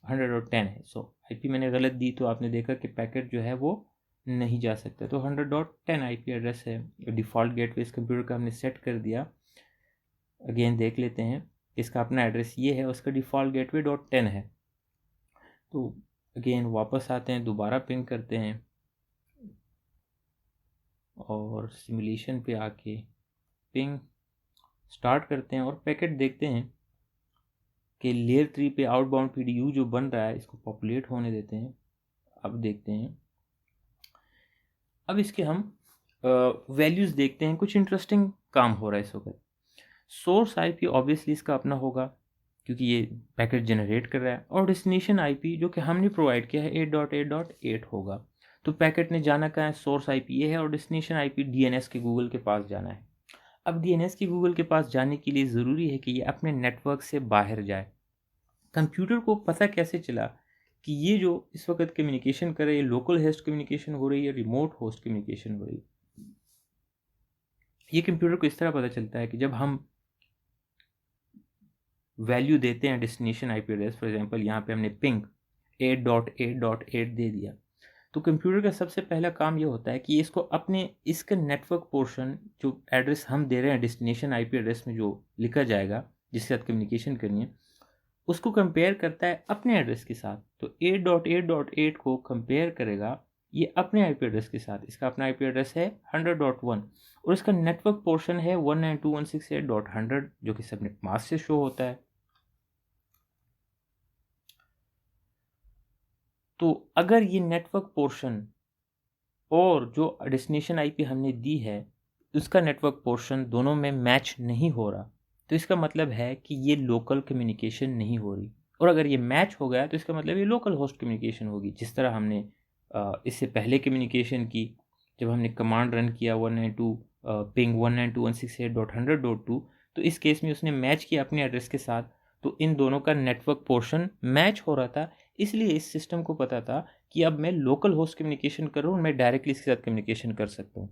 100.10 है। सो आईपी मैंने गलत दी तो आपने देखा कि पैकेट जो है वो नहीं जा सकता। तो 100.10 आईपी एड्रेस है, डिफ़ॉल्ट गेटवे इस कंप्यूटर का हमने सेट कर दिया। अगेन देख लेते हैं, इसका अपना एड्रेस ये है, उसका डिफ़ॉल्ट गेटवे .10 है। तो अगेन वापस आते हैं, दोबारा पिंग करते हैं और सिमुलेशन पे आके पिंग स्टार्ट करते हैं और पैकेट देखते हैं कि लेयर 3 पे आउटबाउंड पीडीयू जो बन रहा है इसको पॉपुलेट होने देते हैं। अब देखते हैं, अब इसके हम वैल्यूज़ देखते हैं। कुछ इंटरेस्टिंग काम हो रहा है इस वक्त। सोर्स आईपी ऑब्वियसली इसका अपना होगा क्योंकि ये पैकेट जनरेट कर रहा है, और डेस्टिनेशन आईपी जो कि हमने प्रोवाइड किया है 8.8.8 होगा। तो पैकेट ने जाना कहाँ है, सोर्स आईपी ये है, और डेस्टिनेशन आईपी डीएनएस के गूगल के पास जाना है। अब डीएनएस के गूगल के पास जाने के लिए ज़रूरी है कि ये अपने नेटवर्क से बाहर जाए। कंप्यूटर को पता कैसे चला कि ये जो इस वक्त कम्युनिकेशन कर रही है लोकल होस्ट कम्युनिकेशन हो रही है, रिमोट होस्ट कम्युनिकेशन हो रही है? ये कंप्यूटर को इस तरह पता चलता है कि जब हम वैल्यू देते हैं destination IP address, for example यहाँ पे हमने पिंग 8.8.8 दे दिया, तो कंप्यूटर का सबसे पहला काम ये होता है कि ये इसको अपने इसका नेटवर्क पोर्शन जो एड्रेस हम दे रहे हैं डेस्टिनेशन आईपी एड्रेस में जो लिखा जाएगा जिसके साथ कम्युनिकेशन करनी है, उसको कंपेयर करता है अपने एड्रेस के साथ। तो 8.8.8 को कंपेयर करेगा ये अपने आईपी एड्रेस के साथ। इसका अपना आईपी एड्रेस है 100.1 और इसका नेटवर्क पोर्शन है 192.168.100 जो कि सबनेट मास्क से शो होता है। तो अगर ये नेटवर्क पोर्शन और जो डेस्टिनेशन आईपी हमने दी है उसका नेटवर्क पोर्शन दोनों में मैच नहीं हो रहा, तो इसका मतलब है कि ये लोकल कम्युनिकेशन नहीं हो रही। और अगर ये मैच हो गया तो इसका मतलब ये लोकल होस्ट कम्युनिकेशन होगी, जिस तरह हमने इससे पहले कम्युनिकेशन की जब हमने कमांड रन किया 192 पिंग 192.168.100.2, तो इस केस में उसने मैच किया अपने एड्रेस के साथ, तो इन दोनों का नेटवर्क पोर्शन मैच हो रहा था। इसलिए इस सिस्टम को पता था कि अब मैं लोकल होस्ट कम्युनिकेशन कर रहा हूँ, मैं डायरेक्टली इसके साथ कम्युनिकेशन कर सकता हूँ।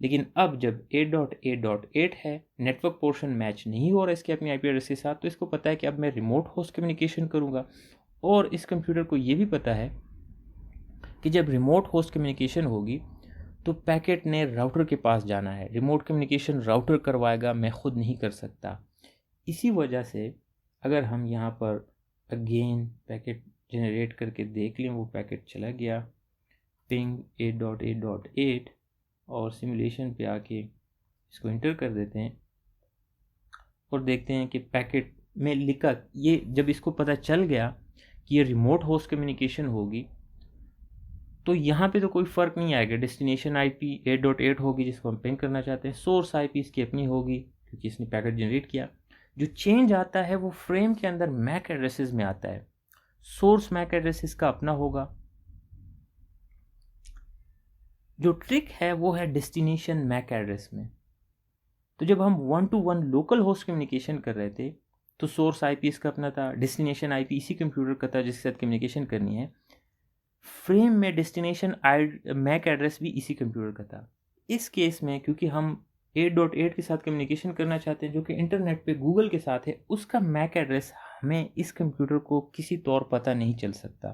लेकिन अब जब 8.8.8 है, नेटवर्क पोर्शन मैच नहीं हो रहा इसके अपने आईपी एड्रेस के साथ, तो इसको पता है कि अब मैं रिमोट होस्ट कम्युनिकेशन करूँगा। और इस कंप्यूटर को ये भी पता है कि जब रिमोट होस्ट कम्युनिकेशन होगी तो पैकेट ने राउटर के पास जाना है, रिमोट कम्युनिकेशन राउटर करवाएगा, मैं खुद नहीं कर सकता। इसी वजह से अगर हम यहाँ पर अगेन पैकेट जनरेट करके देख लें, वो पैकेट चला गया पिंग 8.8.8 और सिमुलेशन पे आके इसको इंटर कर देते हैं और देखते हैं कि पैकेट में लिखा, ये जब इसको पता चल गया कि ये रिमोट होस्ट कम्युनिकेशन होगी तो यहाँ पे तो कोई फ़र्क नहीं आएगा। डेस्टिनेशन आईपी 8.8 होगी जिसको हम पिंग करना चाहते हैं, सोर्स आईपी इसकी अपनी होगी क्योंकि इसने पैकेट जनरेट किया। जो चेंज आता है वो फ्रेम के अंदर मैक एड्रेसेस में आता है। सोर्स मैक एड्रेस इसका अपना होगा। जो ट्रिक है वो है डेस्टिनेशन मैक एड्रेस में। तो जब हम 1-to-1 लोकल होस्ट कम्युनिकेशन कर रहे थे तो सोर्स आईपी इसका अपना था, डेस्टिनेशन आईपी इसी कंप्यूटर का था जिसके साथ कम्युनिकेशन करनी है। फ्रेम में डेस्टिनेशन मैक एड्रेस भी इसी कंप्यूटर का था। इस केस में क्योंकि हम 8.8 के साथ कम्युनिकेशन करना चाहते हैं जो कि इंटरनेट पे गूगल के साथ है, उसका मैक एड्रेस हमें इस कंप्यूटर को किसी तौर पता नहीं चल सकता।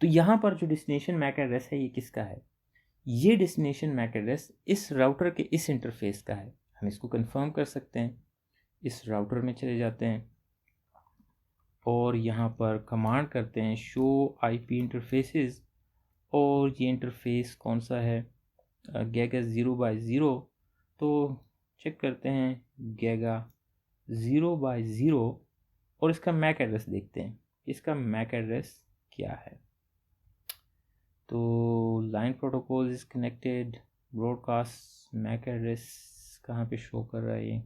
तो यहाँ पर जो डेस्टिनेशन मैक एड्रेस है ये किसका है? ये डेस्टिनेशन मैक एड्रेस इस राउटर के इस इंटरफेस का है। हम इसको कंफर्म कर सकते हैं। इस राउटर में चले जाते हैं और यहाँ पर कमांड करते हैं शो आईपी इंटरफेसेस, और ये इंटरफेस कौन सा है, गैगा 0/0। तो चेक करते हैं गैगा 0/0 और इसका मैक एड्रेस देखते हैं इसका मैक एड्रेस क्या है। तो line protocol is connected, broadcast MAC address कहाँ पे शो कर रहा है ये?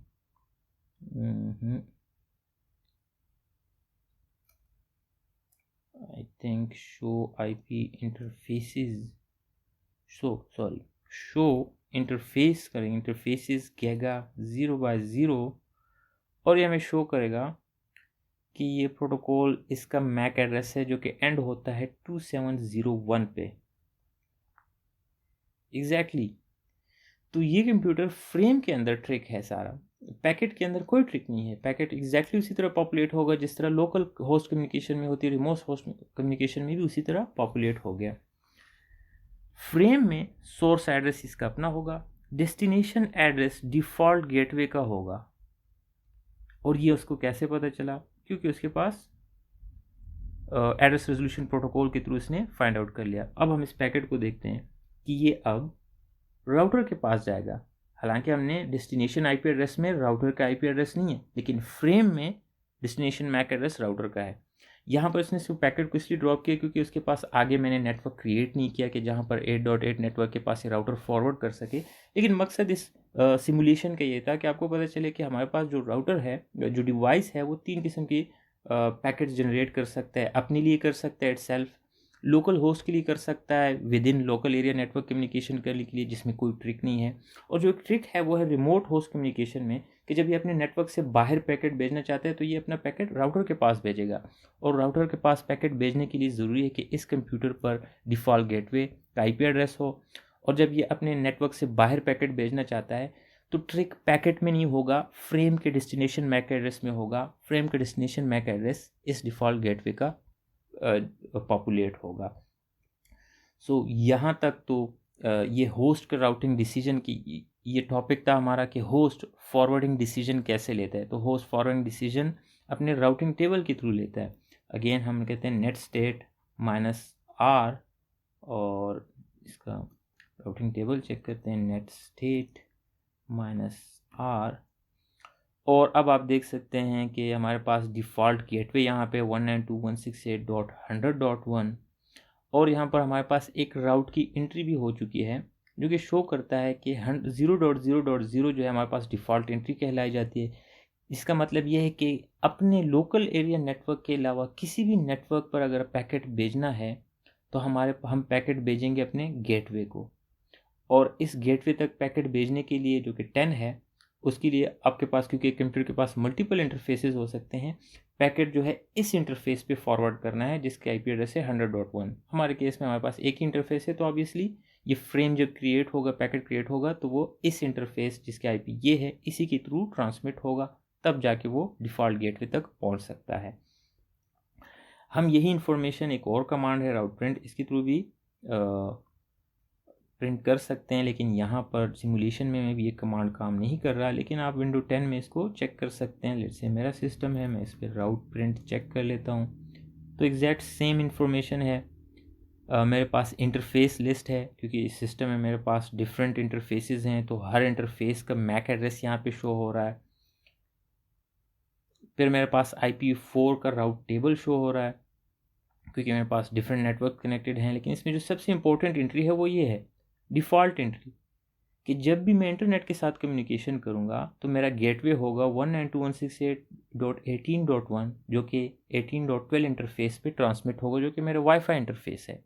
I think show IP interfaces, show interface करेंगे, interfaces गैगा 0/0 और ये हमें शो करेगा कि ये प्रोटोकॉल इसका मैक एड्रेस है जो कि एंड होता है 2701 पे। एग्जैक्टली तो ये कंप्यूटर फ्रेम के अंदर ट्रिक है सारा, पैकेट के अंदर कोई ट्रिक नहीं है। पैकेट एग्जैक्टली उसी तरह पॉपुलेट होगा जिस तरह लोकल होस्ट कम्युनिकेशन में होती है, रिमोट होस्ट कम्युनिकेशन में भी उसी तरह पॉपुलेट हो गया। फ्रेम में सोर्स एड्रेस इसका अपना होगा, डेस्टिनेशन एड्रेस डिफ़ॉल्ट गेटवे का होगा। और ये उसको कैसे पता चला? क्योंकि उसके पास एड्रेस रेजोल्यूशन प्रोटोकॉल के थ्रू इसने फाइंड आउट कर लिया। अब हम इस पैकेट को देखते हैं कि ये अब राउटर के पास जाएगा। हालांकि हमने डेस्टिनेशन आईपी एड्रेस में राउटर का आईपी एड्रेस नहीं है, लेकिन फ्रेम में डेस्टिनेशन मैक एड्रेस राउटर का है। यहाँ पर इसने सिर्फ पैकेट को इसलिए ड्रॉप किया क्योंकि उसके पास आगे मैंने नेटवर्क क्रिएट नहीं किया कि जहाँ पर 8.8 नेटवर्क के पास ये राउटर फॉरवर्ड कर सके। लेकिन मकसद इस सिमुलेशन का ये था कि आपको पता चले कि हमारे पास जो राउटर है, जो डिवाइस है, वो 3 किस्म की पैकेट्स जनरेट कर सकता है। अपने लिए कर सकता है इटसेल्फ, लोकल होस्ट के लिए कर सकता है, with in local area network communication करने के लिए, जिसमें कोई ट्रिक नहीं है। और जो एक ट्रिक है वो है रिमोट होस्ट कम्युनिकेशन में, कि जब ये अपने नेटवर्क से बाहर पैकेट भेजना चाहते हैं तो ये अपना पैकेट राउटर के पास भेजेगा। और राउटर के पास पैकेट भेजने के लिए ज़रूरी है कि इस कंप्यूटर पर डिफ़ॉल्ट गेटवे का आईपी एड्रेस हो। और जब ये अपने नेटवर्क से बाहर पैकेट भेजना चाहता है तो ट्रिक पैकेट में नहीं होगा, फ्रेम के डेस्टिनेशन मैक एड्रेस में होगा। फ्रेम का डेस्टिनेशन मैक एड्रेस इस डिफ़ॉल्ट गेटवे का पॉपुलेट होगा। सो यहाँ तक तो ये होस्ट का राउटिंग डिसीजन की ये टॉपिक था हमारा कि होस्ट फॉरवर्डिंग डिसीजन कैसे लेता है। तो होस्ट फॉरवर्डिंग डिसीजन अपने राउटिंग टेबल के थ्रू लेता है। अगेन हम कहते हैं नेट स्टेट -r, और इसका राउटिंग टेबल चेक करते हैं, नेट स्टेट -r। और अब आप देख सकते हैं कि हमारे पास डिफ़ॉल्ट गेटवे यहाँ पे 192.168.100.1, और यहाँ पर हमारे पास एक राउट की एंट्री भी हो चुकी है जो कि शो करता है कि 0.0.0 जो है हमारे पास डिफ़ॉल्ट एंट्री कहलाई जाती है। इसका मतलब यह है कि अपने लोकल एरिया नेटवर्क के अलावा किसी भी नेटवर्क पर अगर पैकेट भेजना है तो हम पैकेट भेजेंगे अपने गेटवे को। और इस गेटवे तक पैकेट भेजने के लिए जो कि 10 है, उसके लिए आपके पास, क्योंकि कंप्यूटर के पास मल्टीपल इंटरफेसेस हो सकते हैं, पैकेट जो है इस इंटरफेस पे फॉरवर्ड करना है जिसके आईपी एड्रेस है 100.1। हमारे केस में हमारे पास एक ही इंटरफेस है, तो ऑब्वियसली ये फ्रेम जब क्रिएट होगा, पैकेट क्रिएट होगा, तो वो इस इंटरफेस जिसके आईपी ये है इसी के थ्रू ट्रांसमिट होगा, तब जाके वो डिफ़ॉल्ट गेटवे तक पहुंच सकता है। हम यही इन्फॉर्मेशन एक और कमांड है राउट प्रिंट, इसके थ्रू भी प्रिंट कर सकते हैं, लेकिन यहाँ पर सिमुलेशन में भी ये कमांड काम नहीं कर रहा। लेकिन आप विंडो 10 में इसको चेक कर सकते हैं। लेट्स से मेरा सिस्टम है, मैं इस पर राउट प्रिंट चेक कर लेता हूँ तो एग्जैक्ट सेम इन्फॉर्मेशन है। मेरे पास इंटरफेस लिस्ट है, क्योंकि इस सिस्टम में मेरे पास डिफरेंट इंटरफेसेस हैं, तो हर इंटरफेस का मैक एड्रेस यहाँ पे शो हो रहा है। फिर मेरे पास IPv4 का राउट टेबल शो हो रहा है, क्योंकि मेरे पास डिफरेंट नेटवर्क कनेक्टेड हैं। लेकिन इसमें जो सबसे इंपॉर्टेंट एंट्री है वो ये है, डिफ़ॉल्ट एंट्री, कि जब भी मैं इंटरनेट के साथ कम्युनिकेशन करूँगा तो मेरा गेटवे होगा 192.168.18.1, जो कि 18.12 इंटरफेस पे ट्रांसमिट होगा, जो कि मेरा वाईफाई इंटरफेस है।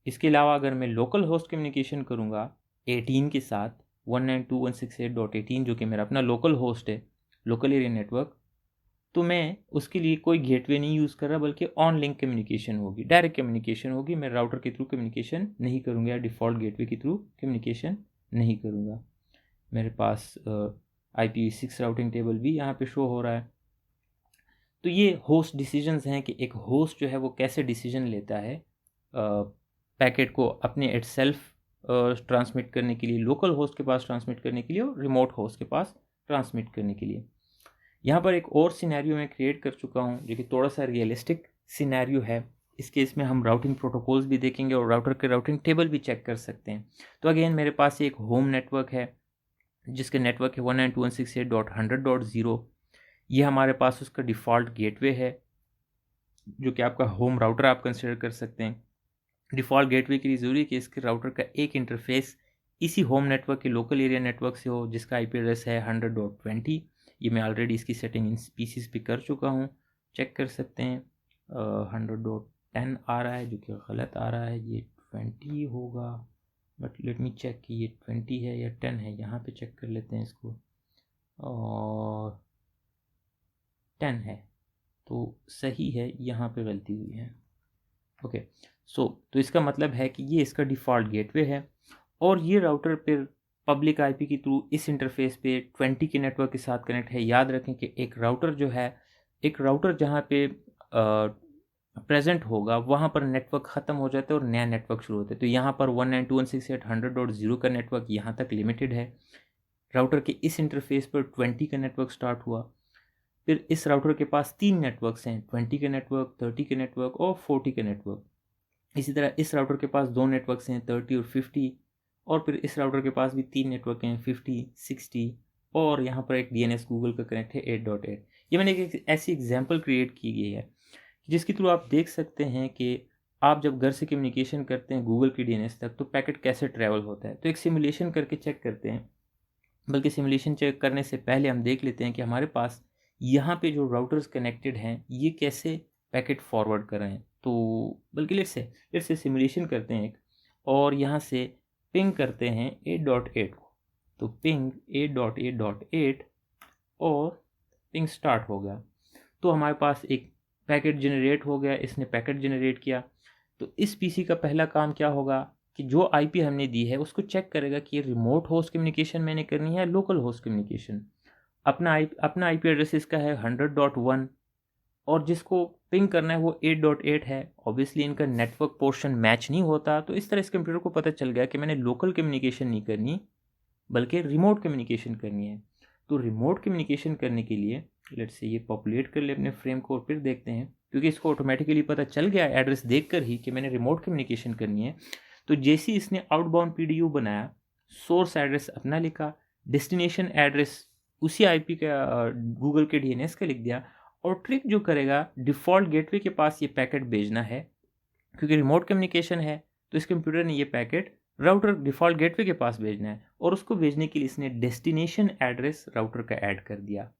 इसके अलावा अगर मैं लोकल होस्ट कम्युनिकेशन करूँगा 18 के साथ, 192.168.18 जो कि मेरा अपना लोकल होस्ट है, लोकल एरिया नेटवर्क, तो मैं उसके लिए कोई गेटवे नहीं यूज़ कर रहा, बल्कि ऑन लिंक कम्युनिकेशन होगी, डायरेक्ट कम्युनिकेशन होगी। मैं राउटर के थ्रू कम्युनिकेशन नहीं करूँगा या डिफ़ॉल्ट गेटवे के थ्रू कम्युनिकेशन नहीं करूँगा। मेरे पास IPv6 राउटिंग टेबल भी यहाँ पे शो हो रहा है। तो ये होस्ट डिसीजंस हैं कि एक होस्ट जो है वो कैसे डिसीजन लेता है पैकेट को अपने इटसेल्फ ट्रांसमिट करने के लिए, लोकल होस्ट के पास ट्रांसमिट करने के लिए, और रिमोट होस्ट के पास ट्रांसमिट करने के लिए। यहाँ पर एक और सिनेरियो मैं क्रिएट कर चुका हूँ जो कि थोड़ा सा रियलिस्टिक सिनेरियो है। इस केस में हम राउटिंग प्रोटोकॉल्स भी देखेंगे और राउटर के राउटिंग टेबल भी चेक कर सकते हैं। तो अगेन मेरे पास एक होम नेटवर्क है जिसके नेटवर्क है 192.168.100.0। ये हमारे पास उसका डिफ़ॉल्ट गेटवे है, जो कि आपका होम राउटर आप कंसिडर कर सकते हैं। डिफ़ॉल्ट गेटवे के लिए ज़रूरी है कि इसके राउटर का एक इंटरफेस इसी होम नेटवर्क के लोकल एरिया नेटवर्क से हो, जिसका आईपी एड्रेस है 100.20। ये मैं ऑलरेडी इसकी सेटिंग इन स्पीसीज पे कर चुका हूँ, चेक कर सकते हैं। 100.10 आ रहा है, जो कि गलत आ रहा है, ये 20 होगा, बट लेट मी चेक कि ये 20 है या 10 है। यहाँ पे चेक कर लेते हैं इसको, और 10 है, तो सही है, यहाँ पे गलती हुई है। ओके, तो इसका मतलब है कि ये इसका डिफ़ॉल्ट गेटवे है। और ये राउटर फिर पब्लिक आईपी के थ्रू इस इंटरफेस पे 20 के नेटवर्क के साथ कनेक्ट है। याद रखें कि एक राउटर जहाँ पे प्रेजेंट होगा वहाँ पर नेटवर्क ख़त्म हो जाता है और नया नेटवर्क शुरू होता है। तो यहाँ पर 192.168.100.0 का नेटवर्क यहाँ तक लिमिटेड है। राउटर के इस इंटरफेस पर 20 का नेटवर्क स्टार्ट हुआ। फिर इस राउटर के पास 3 नेटवर्क्स हैं, 20 के नेटवर्क, 30 के नेटवर्क और 40 के नेटवर्क। इसी तरह इस राउटर के पास 2 नेटवर्क्स हैं, 30 और 50। और फिर इस राउटर के पास भी 3 नेटवर्क हैं, 50, 60 और यहाँ पर एक DNS गूगल का कनेक्ट है 8.8। ये मैंने एक ऐसी एग्जाम्पल क्रिएट की गई है जिसके थ्रू आप देख सकते हैं कि आप जब घर से कम्युनिकेशन करते हैं गूगल की DNS तक तो पैकेट कैसे ट्रैवल होता है। तो एक सिमुलेशन करके चेक करते हैं, बल्कि सिमुलेशन चेक करने से पहले हम देख लेते हैं कि हमारे पास यहाँ पे जो राउटर्स कनेक्टेड हैं ये कैसे पैकेट फॉरवर्ड कर रहे हैं। तो बल्कि लेट्स से सिमुलेशन करते हैं एक, और यहाँ से पिंग करते हैं 8.8 को। तो पिंग 8.8.8 और पिंग स्टार्ट हो गया। तो हमारे पास एक पैकेट जनरेट हो गया, इसने पैकेट जनरेट किया। तो इस पीसी का पहला काम क्या होगा कि जो आईपी हमने दी है उसको चेक करेगा कि ये रिमोट होस्ट कम्युनिकेशन मैंने करनी है, लोकल होस्ट कम्युनिकेशन। अपना आईपी एड्रेस इसका है 100.1 और जिसको पिंग करना है वो 8.8 है। ऑब्वियसली इनका नेटवर्क पोर्शन मैच नहीं होता, तो इस तरह इस कंप्यूटर को पता चल गया कि मैंने लोकल कम्युनिकेशन नहीं करनी बल्कि रिमोट कम्युनिकेशन करनी है। तो रिमोट कम्युनिकेशन करने के लिए लेट्स से ये पॉपुलेट कर ले अपने फ्रेम को और फिर देखते हैं, क्योंकि इसको ऑटोमेटिकली पता चल गया एड्रेस देखकर ही कि मैंने रिमोट कम्युनिकेशन करनी है। तो जैसे ही इसने आउटबाउंड PDU बनाया, सोर्स एड्रेस अपना लिखा, डेस्टिनेशन एड्रेस उसी आईपी का गूगल के DNS का लिख दिया, और ट्रिक जो करेगा डिफ़ॉल्ट गेटवे के पास ये पैकेट भेजना है। क्योंकि रिमोट कम्युनिकेशन है तो इस कंप्यूटर ने ये पैकेट राउटर डिफ़ॉल्ट गेटवे के पास भेजना है, और उसको भेजने के लिए इसने डेस्टिनेशन एड्रेस राउटर का ऐड कर दिया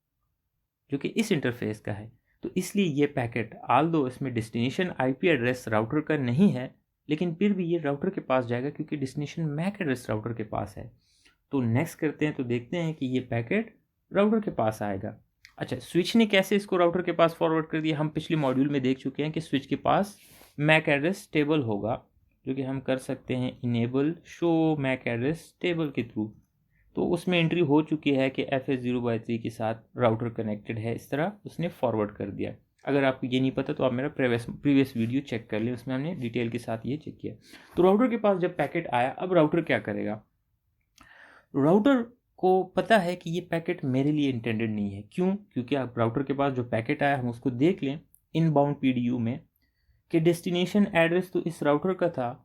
जो कि इस इंटरफेस का है। तो इसलिए ये पैकेट आल्दो इसमें डेस्टिनेशन आईपी एड्रेस राउटर का नहीं है, लेकिन फिर भी ये राउटर के पास जाएगा क्योंकि डेस्टिनेशन मैक एड्रेस राउटर के पास है। तो नेक्स्ट करते हैं, तो देखते हैं कि ये पैकेट राउटर के पास आएगा। अच्छा, स्विच ने कैसे इसको राउटर के पास फॉरवर्ड कर दिया, हम पिछले मॉड्यूल में देख चुके हैं कि स्विच के पास मैक एड्रेस टेबल होगा, जो कि हम कर सकते हैं enable show MAC address table के थ्रू। तो उसमें एंट्री हो चुकी है कि FS0/3 के साथ राउटर कनेक्टेड है, इस तरह उसने फॉरवर्ड कर दिया। अगर आपको ये नहीं पता तो आप मेरा प्रीवियस वीडियो चेक कर लें, उसमें हमने डिटेल के साथ ये चेक किया। तो राउटर के पास जब पैकेट आया, अब राउटर क्या करेगा, राउटर को पता है कि ये पैकेट मेरे लिए इंटेंडेड नहीं है। क्यों? क्योंकि आप राउटर के पास जो पैकेट आया हम उसको देख लें इनबाउंड PDU में कि डेस्टिनेशन एड्रेस तो इस राउटर का था,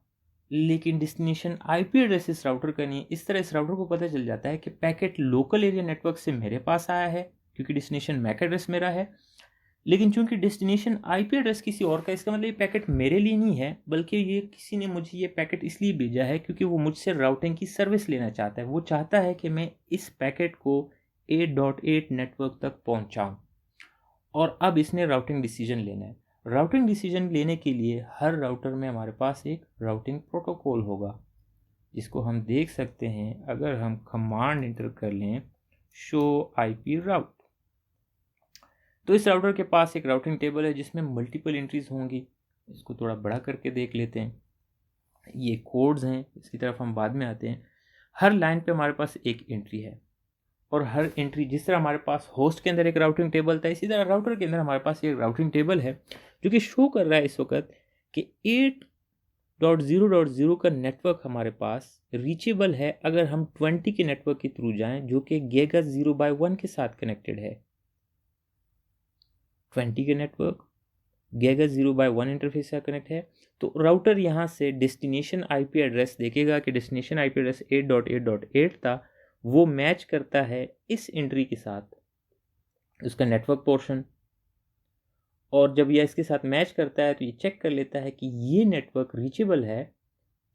लेकिन डेस्टिनेशन आईपी एड्रेस इस राउटर का नहीं है। इस तरह इस राउटर को पता चल जाता है कि पैकेट लोकल एरिया नेटवर्क से मेरे पास आया है क्योंकि डेस्टिनेशन मैक एड्रेस मेरा है, लेकिन चूंकि डेस्टिनेशन आईपी एड्रेस किसी और का, इसका मतलब ये पैकेट मेरे लिए नहीं है, बल्कि ये किसी ने मुझे ये पैकेट इसलिए भेजा है क्योंकि वो मुझसे राउटिंग की सर्विस लेना चाहता है। वो चाहता है कि मैं इस पैकेट को 8.8 नेटवर्क तक पहुंचाऊं, और अब इसने राउटिंग डिसीजन लेना है। राउटिंग डिसीजन लेने के लिए हर राउटर में हमारे पास एक राउटिंग प्रोटोकॉल होगा, जिसको हम देख सकते हैं अगर हम कमांड इंटर कर लें शो IP राउट। तो इस राउटर के पास एक राउटिंग टेबल है जिसमें मल्टीपल एंट्रीज होंगी। इसको थोड़ा बड़ा करके देख लेते हैं, ये कोड्स हैं, इसकी तरफ हम बाद में आते हैं। हर लाइन पे हमारे पास एक एंट्री है, और हर एंट्री, जिस तरह हमारे पास होस्ट के अंदर एक राउटिंग टेबल था, इसी तरह राउटर के अंदर हमारे पास एक राउटिंग टेबल है जो कि शो कर रहा है इस वक्त कि 8.0.0 का नेटवर्क हमारे पास रीचेबल है अगर हम 20 के नेटवर्क के थ्रू जाएं जो कि गीगा 0/1 के साथ कनेक्टेड है। 20 के नेटवर्क गीगा 0/1 इंटरफेस से कनेक्ट है। तो राउटर यहाँ से डेस्टिनेशन IP एड्रेस देखेगा कि डेस्टिनेशन IP एड्रेस 8.8.8 था, वो मैच करता है इस एंट्री के साथ उसका नेटवर्क पोर्शन, और जब यह इसके साथ मैच करता है तो ये चेक कर लेता है कि ये नेटवर्क रीचेबल है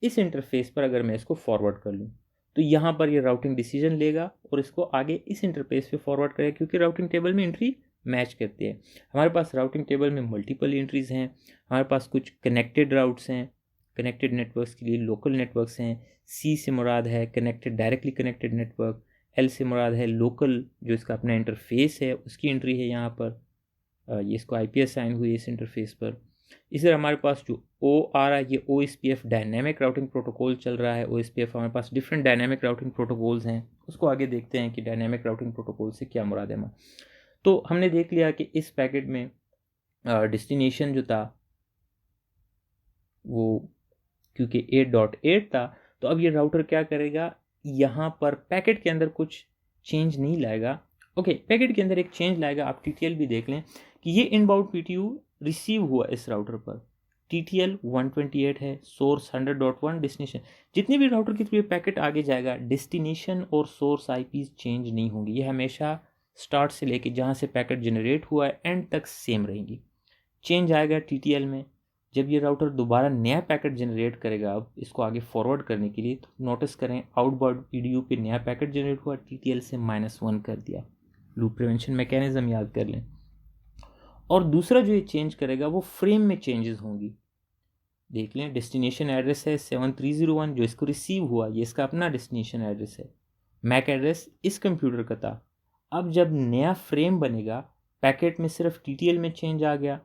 इस इंटरफेस पर अगर मैं इसको फॉरवर्ड कर लूँ। तो यहाँ पर ये राउटिंग डिसीजन लेगा और इसको आगे इस इंटरफेस पे फॉरवर्ड करेगा, क्योंकि राउटिंग टेबल में एंट्री मैच करती है। हमारे पास राउटिंग टेबल में मल्टीपल एंट्रीज़ हैं, हमारे पास कुछ कनेक्टेड राउट्स हैं, कनेक्टेड नेटवर्क्स के लिए लोकल नेटवर्क्स हैं। C से मुराद है connected, directly connected network. L से मुराद है लोकल, जो इसका अपना इंटरफेस है उसकी एंट्री है यहाँ पर, ये इसको IP असाइन हुई है इस इंटरफेस पर। इसी तरह हमारे पास जो ओ आ रहा है ये OSPF डायनेमिक राउटिंग प्रोटोकॉल चल रहा है। OSPF हमारे पास डिफरेंट डायनेमिक राउटिंग प्रोटोकॉल्स हैं, उसको आगे देखते हैं कि डायनेमिक राउटिंग प्रोटोकॉल से क्या मुराद है। तो हमने देख लिया कि इस पैकेट में डेस्टिनेशन जो था वो क्योंकि 8.8 था, तो अब ये राउटर क्या करेगा, यहाँ पर पैकेट के अंदर कुछ चेंज नहीं लाएगा। ओके, पैकेट के अंदर एक चेंज लाएगा। आप TTL भी देख लें कि ये इनबाउंड PTU रिसीव हुआ इस राउटर पर। TTL 128 है, सोर्स 100.1, डेस्टिनेशन। जितने भी राउटर के थ्रू ये पैकेट आगे जाएगा, डेस्टिनेशन और सोर्स IPs चेंज नहीं होंगी। ये हमेशा स्टार्ट से लेके जहाँ से पैकेट जनरेट हुआ है एंड तक सेम रहेंगी। चेंज आएगा TTL में जब ये राउटर दोबारा नया पैकेट जनरेट करेगा। अब इसको आगे फॉरवर्ड करने के लिए तो नोटिस करें आउटबाउंड PDU पे नया पैकेट जनरेट हुआ, TTL से -1 कर दिया। लूप प्रिवेंशन मैकेनिज्म याद कर लें। और दूसरा जो ये चेंज करेगा वो फ्रेम में चेंजेस होंगी। देख लें, डेस्टिनेशन एड्रेस है 7301 जो इसको रिसीव हुआ, ये इसका अपना डेस्टिनेशन एड्रेस है। मैक एड्रेस इस कंप्यूटर का था। अब जब नया फ्रेम बनेगा, पैकेट में सिर्फ TTL में चेंज आ गया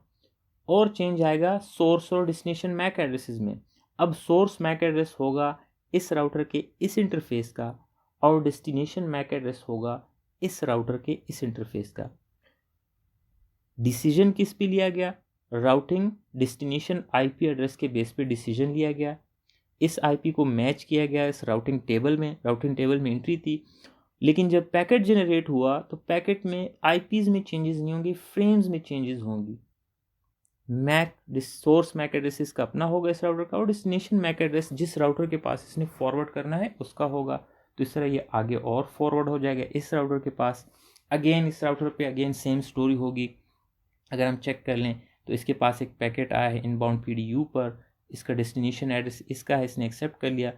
और चेंज आएगा सोर्स और डेस्टिनेशन मैक एड्रेसेस में। अब सोर्स मैक एड्रेस होगा इस राउटर के इस इंटरफेस का और डेस्टिनेशन मैक एड्रेस होगा इस राउटर के इस इंटरफेस का। डिसीजन किस पे लिया गया, राउटिंग डेस्टिनेशन IP एड्रेस के बेस पे डिसीजन लिया गया। इस IP को मैच किया गया इस राउटिंग टेबल में। राउटिंग टेबल में एंट्री थी, लेकिन जब पैकेट जनरेट हुआ तो पैकेट में IPs में चेंजेस नहीं होंगी, फ्रेम्स में चेंजेस होंगी। मैक सोर्स मैक एड्रेस इसका अपना होगा इस राउटर का, और डेस्टिनेशन मैक एड्रेस जिस राउटर के पास इसने फॉरवर्ड करना है उसका होगा। तो इस तरह ये आगे और फॉरवर्ड हो जाएगा इस राउटर के पास। अगेन इस राउटर पे अगेन सेम स्टोरी होगी। अगर हम चेक कर लें तो इसके पास एक पैकेट आया है इनबाउंड PDU पर, इसका डेस्टिनेशन एड्रेस इसका है, इसने एक्सेप्ट कर लिया।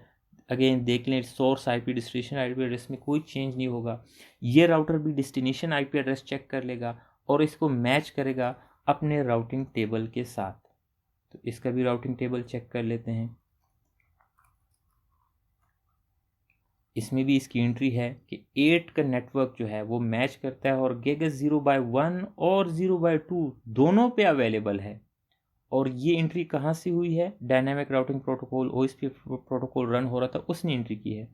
अगेन देख लें source IP destination IP address में कोई चेंज नहीं होगा। ये राउटर भी डेस्टिनेशन IP एड्रेस चेक कर लेगा और इसको मैच करेगा अपने राउटिंग टेबल के साथ। तो इसका भी राउटिंग टेबल चेक कर लेते हैं। इसमें भी इसकी एंट्री है कि 8 का नेटवर्क जो है वो मैच करता है और गेगस 0/1 और 0/2 दोनों पे अवेलेबल है। और ये एंट्री कहाँ से हुई है, dynamic routing protocol OSPF protocol run हो रहा था उसने एंट्री की है।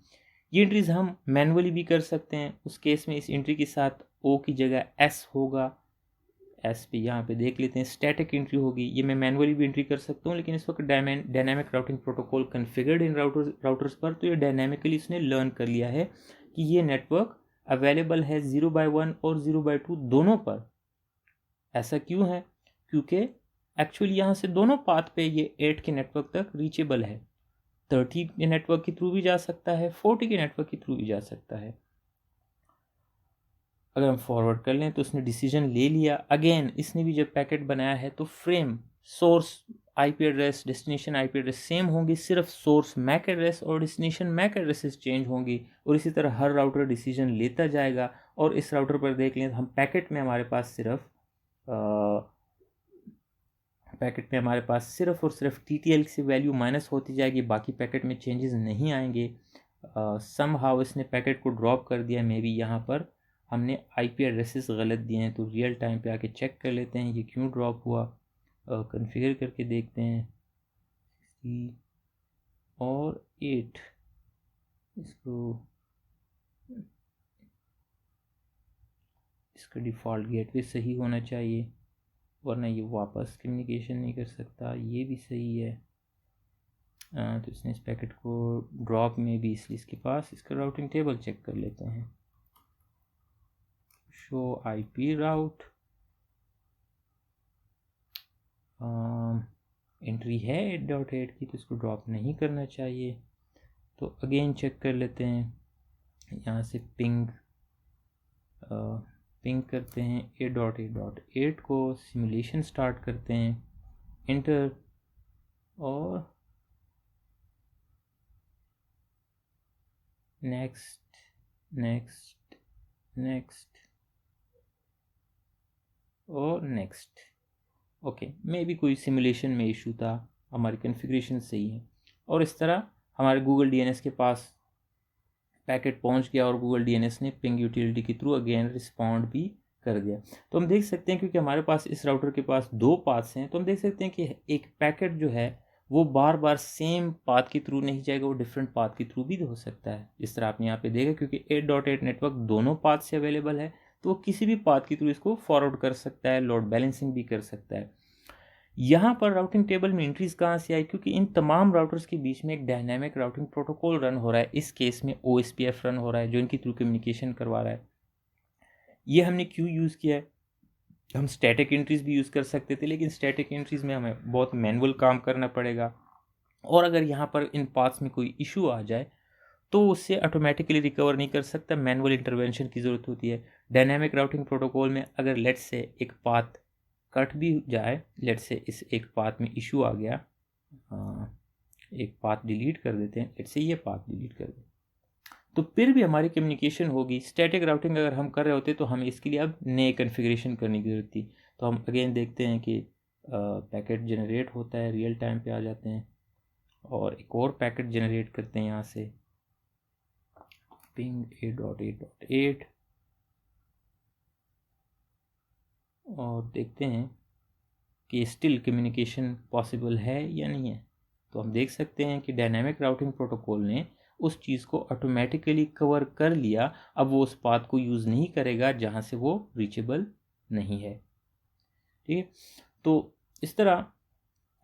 ये एंट्रीज हम मैनुअली भी कर सकते हैं। उस केस में इस एंट्री के साथ O की जगह S होगा। एस पे यहाँ पे देख लेते हैं स्टैटिक एंट्री होगी। ये मैं मैनुअली भी एंट्री कर सकता हूँ, लेकिन इस वक्त डायनामिक राउटिंग प्रोटोकॉल कॉन्फ़िगर्ड इन राउटर्स पर, तो ये डायनामिकली इसने लर्न कर लिया है कि ये नेटवर्क अवेलेबल है 0/1 और 0/2 दोनों पर। ऐसा क्यों है, क्योंकि एक्चुअली यहाँ से दोनों पाथ पे ये 8 के नेटवर्क तक रीचेबल है। 30 के नेटवर्क के थ्रू भी जा सकता है, 40 के नेटवर्क के थ्रू भी जा सकता है। अगर हम फॉरवर्ड कर लें तो उसने डिसीजन ले लिया। अगेन इसने भी जब पैकेट बनाया है तो frame source IP address destination IP address same होंगी, सिर्फ सोर्स मैक एड्रेस और डेस्टिनेशन मैक एड्रेसेस चेंज होंगी। और इसी तरह हर राउटर डिसीजन लेता जाएगा। और इस राउटर पर देख लें तो हम पैकेट में हमारे पास सिर्फ और सिर्फ TTL से वैल्यू माइनस होती जाएगी, बाकी पैकेट में चेंजेस नहीं आएंगे। समहाउ इसने पैकेट को ड्रॉप कर दिया। मे बी यहाँ पर हमने IP एड्रेसेस गलत दिए हैं, तो रियल टाइम पे आके चेक कर लेते हैं ये क्यों ड्रॉप हुआ। कॉन्फ़िगर करके देखते हैं। 60 और 8 इसका डिफ़ॉल्ट गेटवे सही होना चाहिए, वरना ये वापस कम्युनिकेशन नहीं कर सकता। ये भी सही है। तो इसने इस पैकेट को ड्रॉप में भी, इसलिए इसके पास इसका राउटिंग टेबल चेक कर लेते हैं। शो IP राउट एंट्री है 8.8 की, तो इसको ड्रॉप नहीं करना चाहिए। तो अगेन चेक कर लेते हैं। यहाँ से पिंग करते हैं 8.8.8 को, सिमुलेशन स्टार्ट करते हैं, इंटर, और नेक्स्ट नेक्स्ट नेक्स्ट और नेक्स्ट। ओके, मे भी कोई सिमुलेशन में इशू था, हमारी कॉन्फ़िगरेशन सही है। और इस तरह हमारे गूगल DNS के पास पैकेट पहुंच गया और गूगल DNS ने पिंग यूटिलिटी के थ्रू अगेन रिस्पॉन्ड भी कर दिया। तो हम देख सकते हैं क्योंकि हमारे पास इस राउटर के पास 2 पाथ्स हैं, तो हम देख सकते हैं कि एक पैकेट जो है वो बार बार सेम पाथ के थ्रू नहीं जाएगा, वो डिफरेंट पाथ के थ्रू भी हो सकता है। इस तरह आपने यहाँ पे देखा क्योंकि 8.8 नेटवर्क दोनों पाथ से अवेलेबल है, तो वो किसी भी पाथ के थ्रू इसको फॉरवर्ड कर सकता है, लोड बैलेंसिंग भी कर सकता है। यहाँ पर राउटिंग टेबल में एंट्रीज कहाँ से आई, क्योंकि इन तमाम राउटर्स के बीच में एक डायनामिक राउटिंग प्रोटोकॉल रन हो रहा है। इस केस में OSPF रन हो रहा है जो इनकी थ्रू कम्युनिकेशन करवा रहा है। ये हमने क्यों यूज़ किया है, हम स्टैटिक एंट्रीज भी यूज़ कर सकते थे, लेकिन स्टैटिक एंट्रीज में हमें बहुत मैनुअल काम करना पड़ेगा, और अगर यहाँ पर इन पाथ्स में कोई इशू आ जाए तो उससे ऑटोमेटिकली रिकवर नहीं कर सकता, मैनुअल इंटरवेंशन की ज़रूरत होती है। डायनामिक राउटिंग प्रोटोकॉल में अगर लेट्स से एक पाथ कट भी जाए, लेट्स से इस एक पाथ में इशू आ गया, एक पाथ डिलीट कर देते हैं, लेट्स से ये पाथ डिलीट कर दें, तो फिर भी हमारी कम्युनिकेशन होगी। स्टैटिक राउटिंग अगर हम कर रहे होते तो हमें इसके लिए अब नए कन्फिग्रेशन करने की ज़रूरत थी। तो हम अगेन देखते हैं कि पैकेट जनरेट होता है, रियल टाइम पे आ जाते हैं और एक और पैकेट जनरेट करते हैं यहाँ से, पिंग 8.8.8, और देखते हैं कि स्टिल कम्युनिकेशन पॉसिबल है या नहीं है। तो हम देख सकते हैं कि डायनामिक राउटिंग प्रोटोकॉल ने उस चीज़ को ऑटोमेटिकली कवर कर लिया। अब वो उस पाथ को यूज़ नहीं करेगा जहाँ से वो रीचेबल नहीं है। ठीक है, तो इस तरह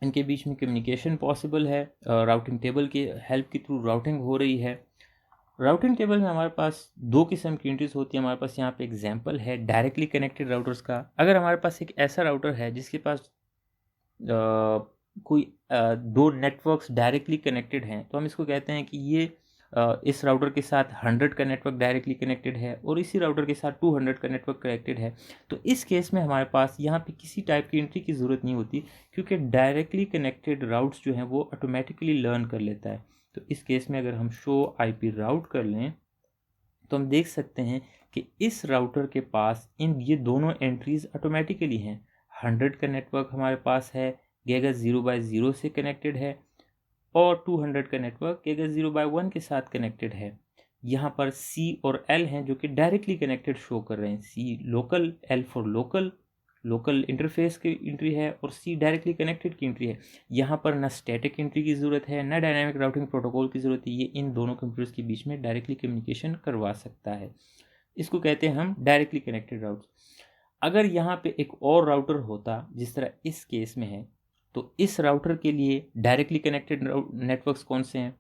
इनके बीच में कम्युनिकेशन पॉसिबल है। राउटिंग टेबल के हेल्प के थ्रू राउटिंग हो रही है। राउटिंग टेबल में हमारे पास 2 किस्म की एंट्रीज होती है। हमारे पास यहाँ पे एग्जांपल है डायरेक्टली कनेक्टेड राउटर्स का। अगर हमारे पास एक ऐसा राउटर है जिसके पास कोई 2 नेटवर्क्स डायरेक्टली कनेक्टेड हैं, तो हम इसको कहते हैं कि ये इस राउटर के साथ 100 का नेटवर्क डायरेक्टली कनेक्टेड है और इसी राउटर के साथ 200 का नेटवर्क कनेक्टेड है। तो इस केस में हमारे पास यहाँ पे किसी टाइप की एंट्री की ज़रूरत नहीं होती, क्योंकि डायरेक्टली कनेक्टेड राउट्स जो हैं वो ऑटोमेटिकली लर्न कर लेता है। तो इस केस में अगर हम शो IP राउट कर लें तो हम देख सकते हैं कि इस राउटर के पास ये दोनों एंट्रीज ऑटोमेटिकली हैं। 100 का नेटवर्क हमारे पास है, गीगा 0x0 से कनेक्टेड है, और 200 का नेटवर्क गीगा 0x1 के साथ कनेक्टेड है। यहाँ पर C और L हैं जो कि डायरेक्टली कनेक्टेड शो कर रहे हैं। C local, L for local interface की एंट्री है, और C डायरेक्टली कनेक्टेड की एंट्री है। यहाँ पर ना स्टैटिक एंट्री की ज़रूरत है, ना डायनामिक राउटिंग प्रोटोकॉल की ज़रूरत है। ये इन दोनों कंप्यूटर्स के बीच में डायरेक्टली कम्युनिकेशन करवा सकता है। इसको कहते हैं हम डायरेक्टली कनेक्टेड राउट्स। अगर यहाँ पे एक और राउटर होता जिस तरह इस केस में है, तो इस राउटर के लिए डायरेक्टली कनेक्टेड नेटवर्क्स कौन से हैं?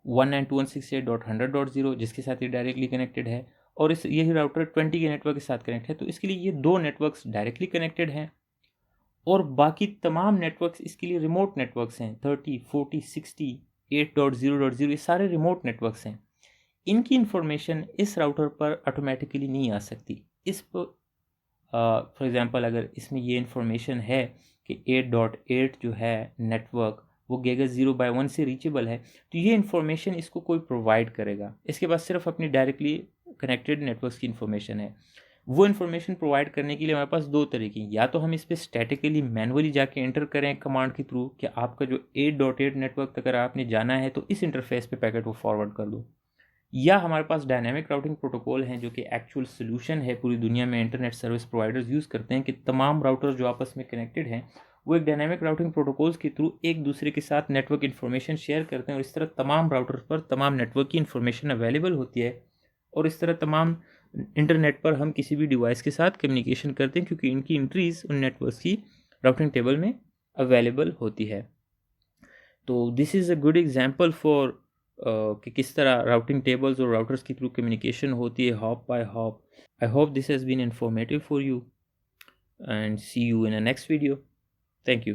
192.168.100.0 जिसके साथ ये डायरेक्टली कनेक्टेड है, और इस यही राउटर 20 के नेटवर्क के साथ कनेक्ट है। तो इसके लिए ये 2 नेटवर्क्स डायरेक्टली कनेक्टेड हैं, और बाकी तमाम नेटवर्क्स इसके लिए रिमोट नेटवर्क्स हैं। 30, 40, 60, 8.0.0 ये सारे रिमोट नेटवर्क्स हैं। इनकी इंफॉर्मेशन इस राउटर पर ऑटोमेटिकली नहीं आ सकती। इस पर फॉर एग्जांपल अगर इसमें ये इंफॉर्मेशन है कि 8.8 जो है नेटवर्क वो गीगा 0x1 से रीचेबल है, तो ये इन्फॉर्मेशन इसको कोई प्रोवाइड करेगा। इसके पास सिर्फ अपनी डायरेक्टली कनेक्टेड नेटवर्क्स की इन्फॉर्मेशन है। वो इन्फॉर्मेशन प्रोवाइड करने के लिए हमारे पास 2 तरीके हैं। या तो हम इस पर स्टैटिकली मैनुअली जाके एंटर करें कमांड के थ्रू कि आपका जो 8.8 नेटवर्क अगर आपने जाना है तो इस इंटरफेस पे पैकेट को फॉरवर्ड कर दो, या हमारे पास डायनामिक राउटिंग प्रोटोकॉल हैं जो कि एक्चुअल सोल्यूशन है पूरी दुनिया में इंटरनेट सर्विस प्रोवाइडर्स यूज़ करते हैं कि तमाम राउटर जो आपस में कनेक्टेड हैं वो एक डायनामिक राउटिंग प्रोटोकॉल्स के थ्रू एक दूसरे के साथ नेटवर्क इन्फॉर्मेशन शेयर करते हैं, और इस तरह तमाम राउटर्स पर तमाम नेटवर्क की इन्फॉर्मेशन अवेलेबल होती है, और इस तरह तमाम इंटरनेट पर हम किसी भी डिवाइस के साथ कम्युनिकेशन करते हैं, क्योंकि इनकी एंट्रीज उन नेटवर्क्स की राउटिंग टेबल में अवेलेबल होती है। तो this is a good example for कि किस तरह राउटिंग टेबल्स और राउटर्स के थ्रू कम्युनिकेशन होती है hop by hop. I hope this has been informative for you, and see you in a next video. Thank you.